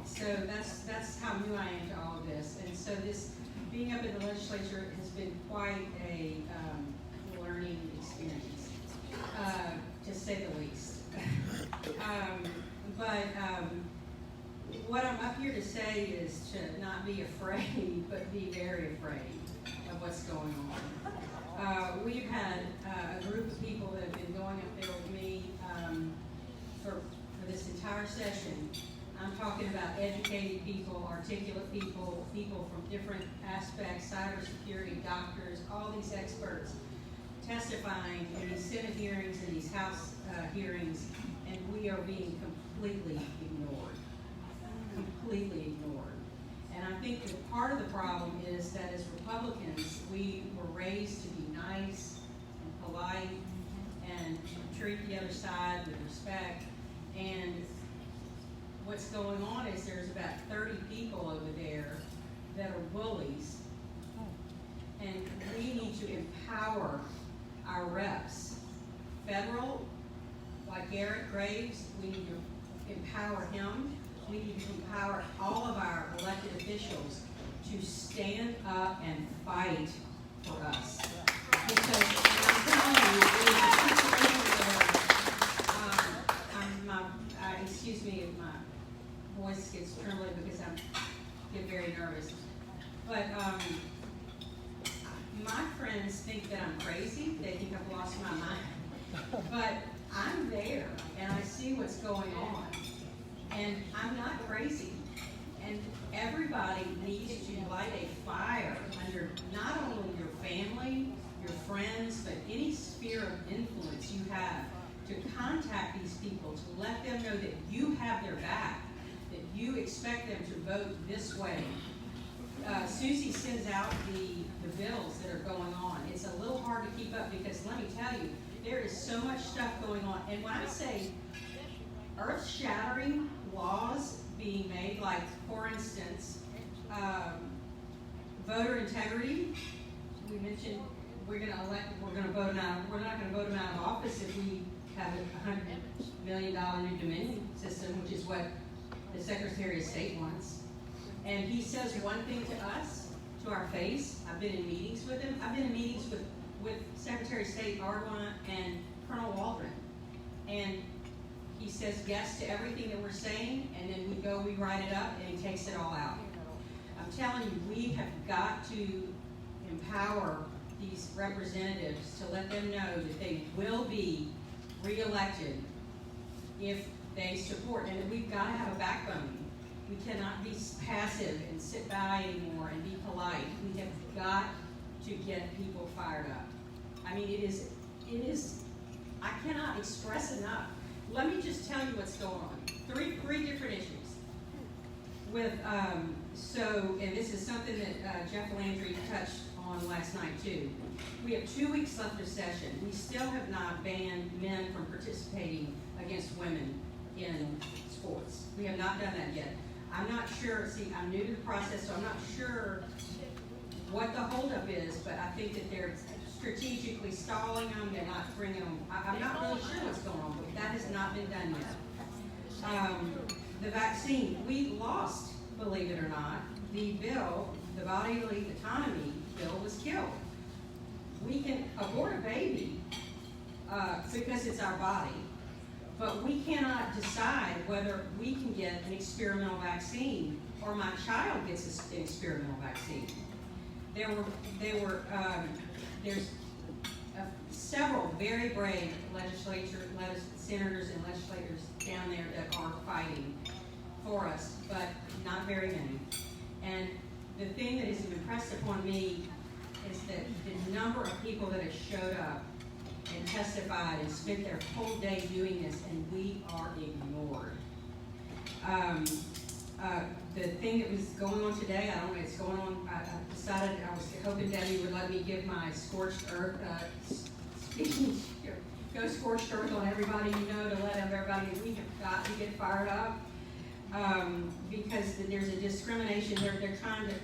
So that's how new I am to all of this, and so this being up in the legislature has been quite a learning experience, to say the least. But what I'm up here to say is to not be afraid, but be very afraid of what's going on. We've had a group of people that have been going up there with me for this entire session. I'm talking about educated people, articulate people, people from different aspects, cybersecurity, doctors, all these experts testifying in these Senate hearings and these House hearings, and we are being completely ignored. Completely ignored. And I think that part of the problem is that as Republicans, we were raised to be nice and polite and treat the other side with respect. And what's going on is there's about 30 people over there that are bullies. And we need to empower our reps. Federal, like Garrett Graves, we need to empower him. We need to empower all of our elected officials to stand up and fight for us. Because I'm telling you, it is a situation where, excuse me if my voice gets trembling because I get very nervous. But my friends think that I'm crazy. They think I've lost my mind. But I'm there, and I see what's going on. And I'm not crazy. And everybody needs to light a fire under not only your family, your friends, but any sphere of influence you have to contact these people, to let them know that you have their back, that you expect them to vote this way. Susie sends out the bills that are going on. It's a little hard to keep up because let me tell you, there is so much stuff going on. And when I say earth-shattering laws being made, like for instance, voter integrity. We mentioned we're going to vote them out. We're not going to vote them out of office if we have a $100 million new Dominion system, which is what the Secretary of State wants. And he says one thing to us, to our face. I've been in meetings with him. I've been in meetings with Secretary of State Arwana and Colonel Waldron. And he says yes to everything that we're saying, and then we write it up, and he takes it all out. I'm telling you, we have got to empower these representatives to let them know that they will be reelected if they support, and that we've got to have a backbone. We cannot be passive and sit by anymore and be polite. We have got to get people fired up. I mean, it is, I cannot express enough. Let me just tell you what's going on. Three different issues. With, and this is something that Jeff Landry touched on last night too. We have 2 weeks left of session. We still have not banned men from participating against women in sports. We have not done that yet. I'm not sure, I'm new to the process, so I'm not sure what the holdup is, but I think that they're strategically stalling them, they're not bringing them, I'm not really sure what's going on, but that has not been done yet. The vaccine, we lost, believe it or not, the bill, the bodily autonomy bill was killed. We can abort a baby because it's our body, but we cannot decide whether we can get an experimental vaccine or my child gets an experimental vaccine. There's several very brave senators and legislators down there that are fighting for us, but not very many. And the thing that is impressed upon me is that the number of people that have showed up and testified and spent their whole day doing this, and we are ignored. The thing that was going on today, I don't know, it's going on, I decided, I was hoping Debbie would let me give my scorched earth speech, go scorched earth on everybody you know, to let everybody, we have got to get fired up, because there's a discrimination, they're trying to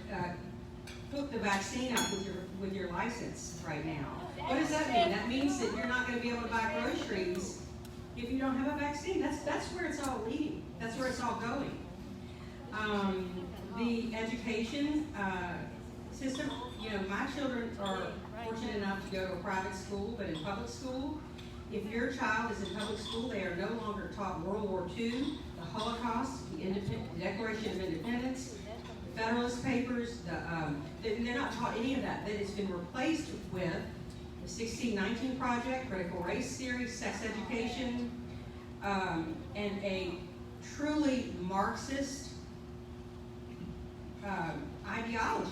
hook the vaccine up with your license right now. What does that mean? That means that you're not going to be able to buy groceries if you don't have a vaccine. That's where it's all leading. That's where it's all going. The education system, you know, my children are fortunate enough to go to a private school, but in public school, if your child is in public school, they are no longer taught World War II, the Holocaust, the Declaration of Independence, the Federalist Papers, they're not taught any of that. That has been replaced with the 1619 Project, critical race theory, sex education, and a truly Marxist ideology.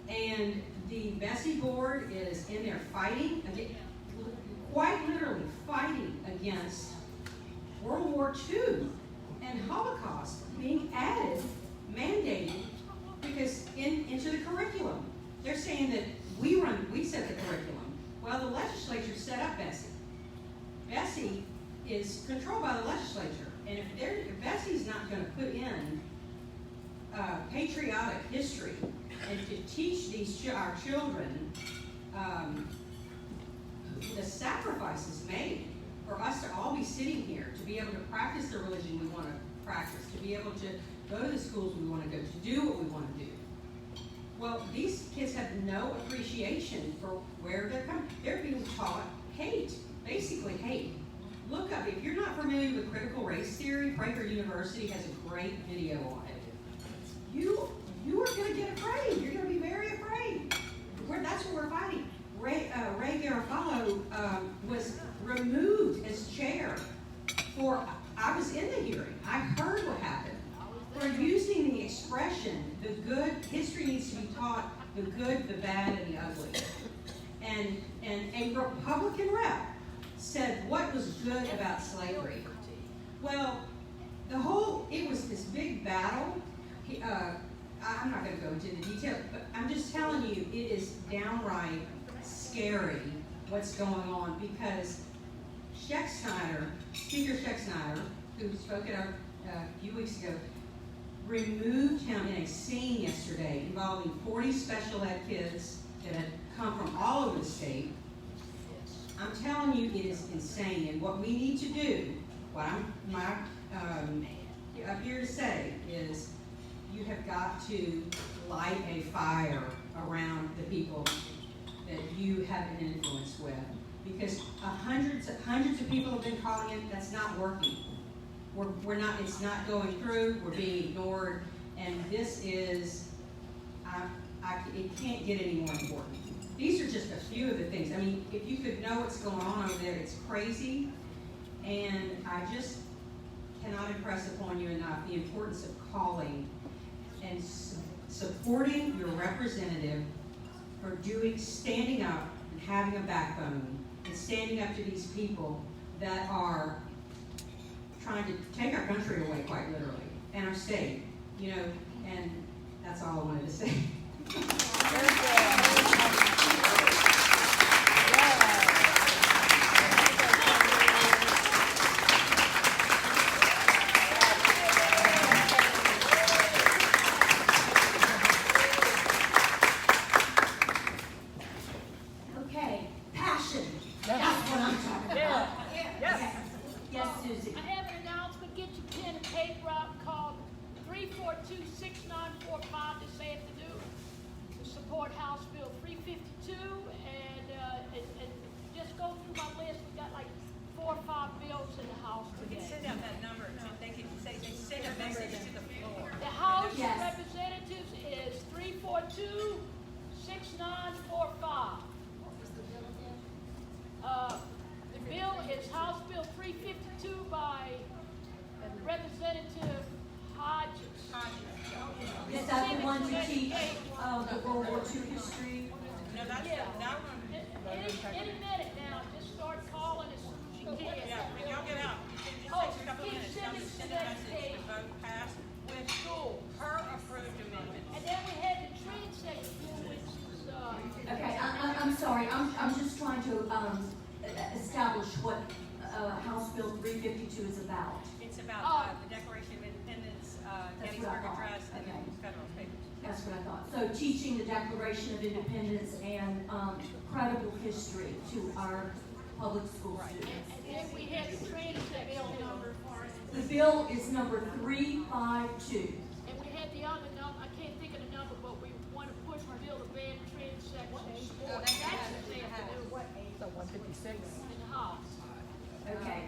And the Bessie board is in there fighting, quite literally fighting against World War II and Holocaust being added, mandated, because into the curriculum. They're saying that we set the curriculum. Well, the legislature set up Bessie. Bessie is controlled by the legislature. And if Bessie's not gonna put in patriotic history and to teach our children the sacrifices made for us to all be sitting here, to be able to practice the religion we want to practice, to be able to go to the schools we want to go to do what we want to do. Well, these kids have no appreciation for where they're coming. They're being taught hate, basically hate. Look up, if you're not familiar with critical race theory, Prager University has a great video on it. You are going to get afraid. You're going to be very afraid. That's what we're fighting. Ray Garofalo was removed as chair I was in the hearing. I heard what happened. For using the expression, the good, history needs to be taught, the good, the bad, and the ugly. And a Republican rep said what was good about slavery. Well, it was this big battle. I'm not going to go into the detail, but I'm just telling you, it is downright scary what's going on, because Speaker Scheck-Snyder, who spoke at our a few weeks ago, removed him in a scene yesterday involving 40 special ed kids that had come from all over the state. I'm telling you, it is insane. And what we need to do, what I'm up here to say is, you have got to light a fire around the people that you have an influence with, because hundreds of people have been calling it. That's not working. We're not. It's not going through. We're being ignored, and this is. It can't get any more important. These are just a few of the things. I mean, if you could know what's going on over there, it's crazy, and I just cannot impress upon you enough the importance of calling and supporting your representative for standing up and having a backbone and standing up to these people that are trying to take our country away, quite literally, and our state, and that's all I wanted to say. Okay, passion. That's what I'm talking about. Yes, Susie. I have an announcement. Get your pen and paper out. Call 342-6945 this afternoon to support House Bill 352, and just go through my list. We got like 4 or 5 bills in the House We today. can send out that number, they can send a message to the floor. The House Yes. Representatives is 342-6945. The bill is House Bill 352 by Representative Hodges. Is that the one to teach the World War II history? No, that's Yeah. that one. Any minute now, just start calling as soon as you can. Yeah, when y'all get out, it takes a couple of minutes. Y'all just send a message to vote pass with her approved amendment. And then we had the train section bill, which is, Okay, I'm sorry, I'm just trying to establish what House Bill 352 is about. It's about the Declaration of Independence, That's what I Gettysburg thought. Address, and Okay. federal papers. That's what I thought. So teaching the Declaration of Independence and credible history to our public school students. and then we had the train section number for it. The bill is number 352. And we had the other number, I can't think of the number, but we want to push the bill to ban train section sports. That's the afternoon So 156. in the House. Okay,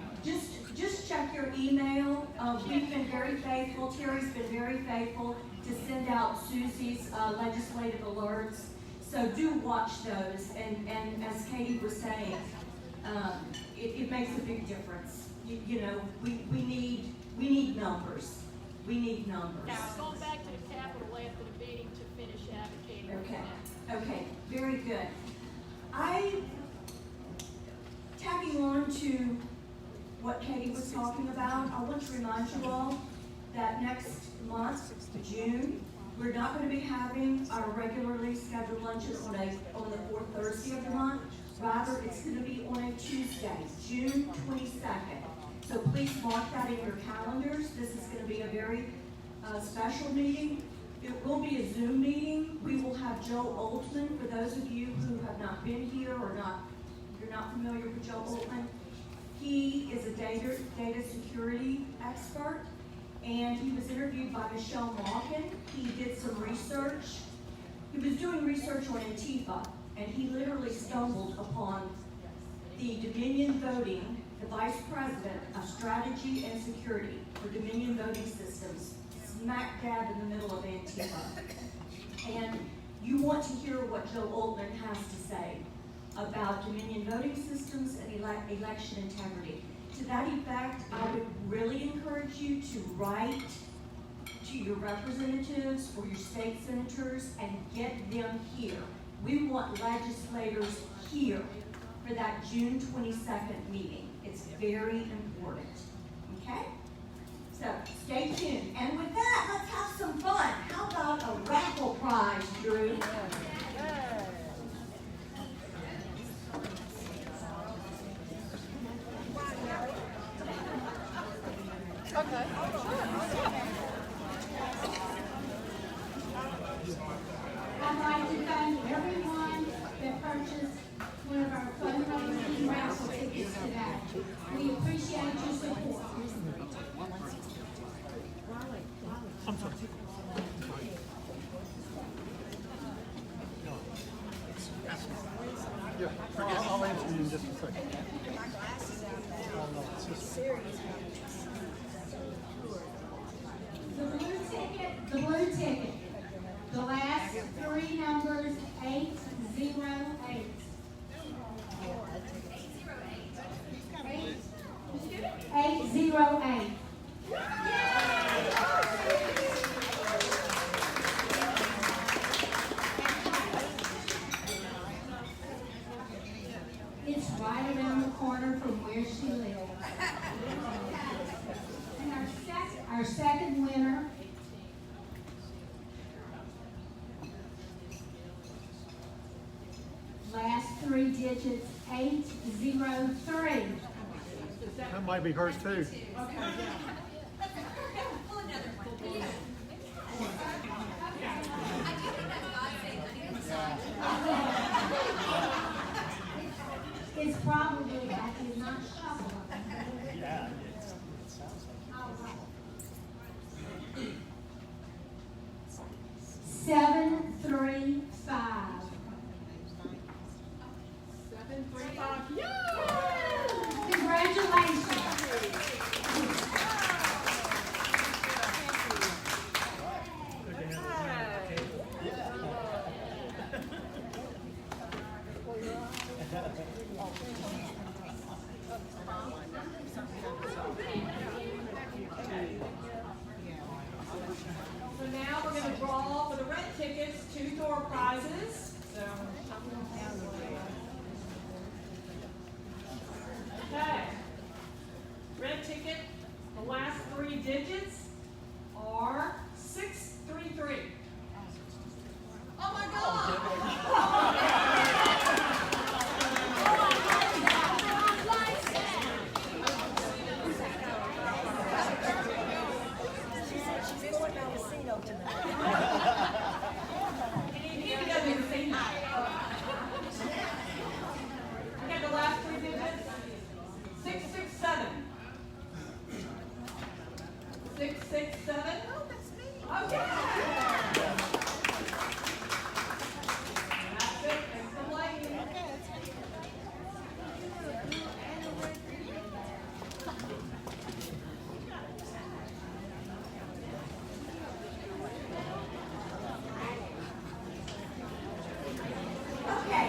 just check your email. We've been very faithful, Terry's been very faithful to send out Susie's legislative alerts. So do watch those, and as Katie was saying, it makes a big difference. We need numbers. We need numbers. Now, going back to the Capitol after the meeting to finish advocating. for that. Okay, very good. Tagging on to what Katie was talking about, I want to remind you all that next month, June, we're not going to be having our regularly scheduled lunches on the 4th Thursday of the month. Rather, it's going to be on a Tuesday, June 22nd. So please mark that in your calendars. This is going to be a very special meeting. It will be a Zoom meeting. We will have Joe Altman, for those of you who have not been here or you're not familiar with Joe Altman. He is a data security expert, and he was interviewed by Michelle Malkin. He did some research. He was doing research on Antifa, and he literally stumbled upon the Dominion voting, the Vice President of Strategy and Security for Dominion Voting Systems, smack dab in the middle of Antifa. And you want to hear what Joe Altman has to say about Dominion voting systems and election integrity. To that effect, I would really encourage you to write to your representatives or your state senators and get them here. We want legislators here for that June 22nd meeting. It's very important, okay? So stay tuned. And with that, let's have some fun. How about a raffle prize, Drew? Okay. I'd like to thank everyone that purchased one of our fundraising raffle tickets today. We appreciate your support. I'm sorry. Yeah, I'll answer you in just a second. The blue ticket, the last three numbers, 808. 808. It's right around the corner from where she lives. And our second winner last three digits, 803. That might be hers too. It's probably that is not shuffle. Yeah. 735. 735. Congratulations. So now we're going to draw for the red tickets, 2 door prizes. So, okay. Red ticket, the last 3 digits are 633. Oh my God! Okay, the last 3 digits, 667. 667. Oh, that's me. Okay. That's it. Thanks for liking. Okay,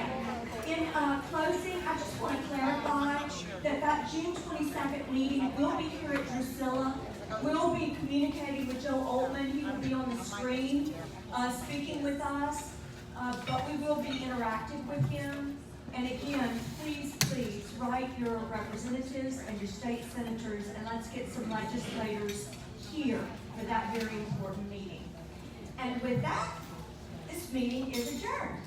in closing, I just want to clarify that June 22nd meeting will be here at Drusilla. We'll be communicating with Joe Altman. He will be on the screen speaking with us, but we will be interactive with him. And again, please write your representatives and your state senators, and let's get some legislators here for that very important meeting. And with that, this meeting is adjourned.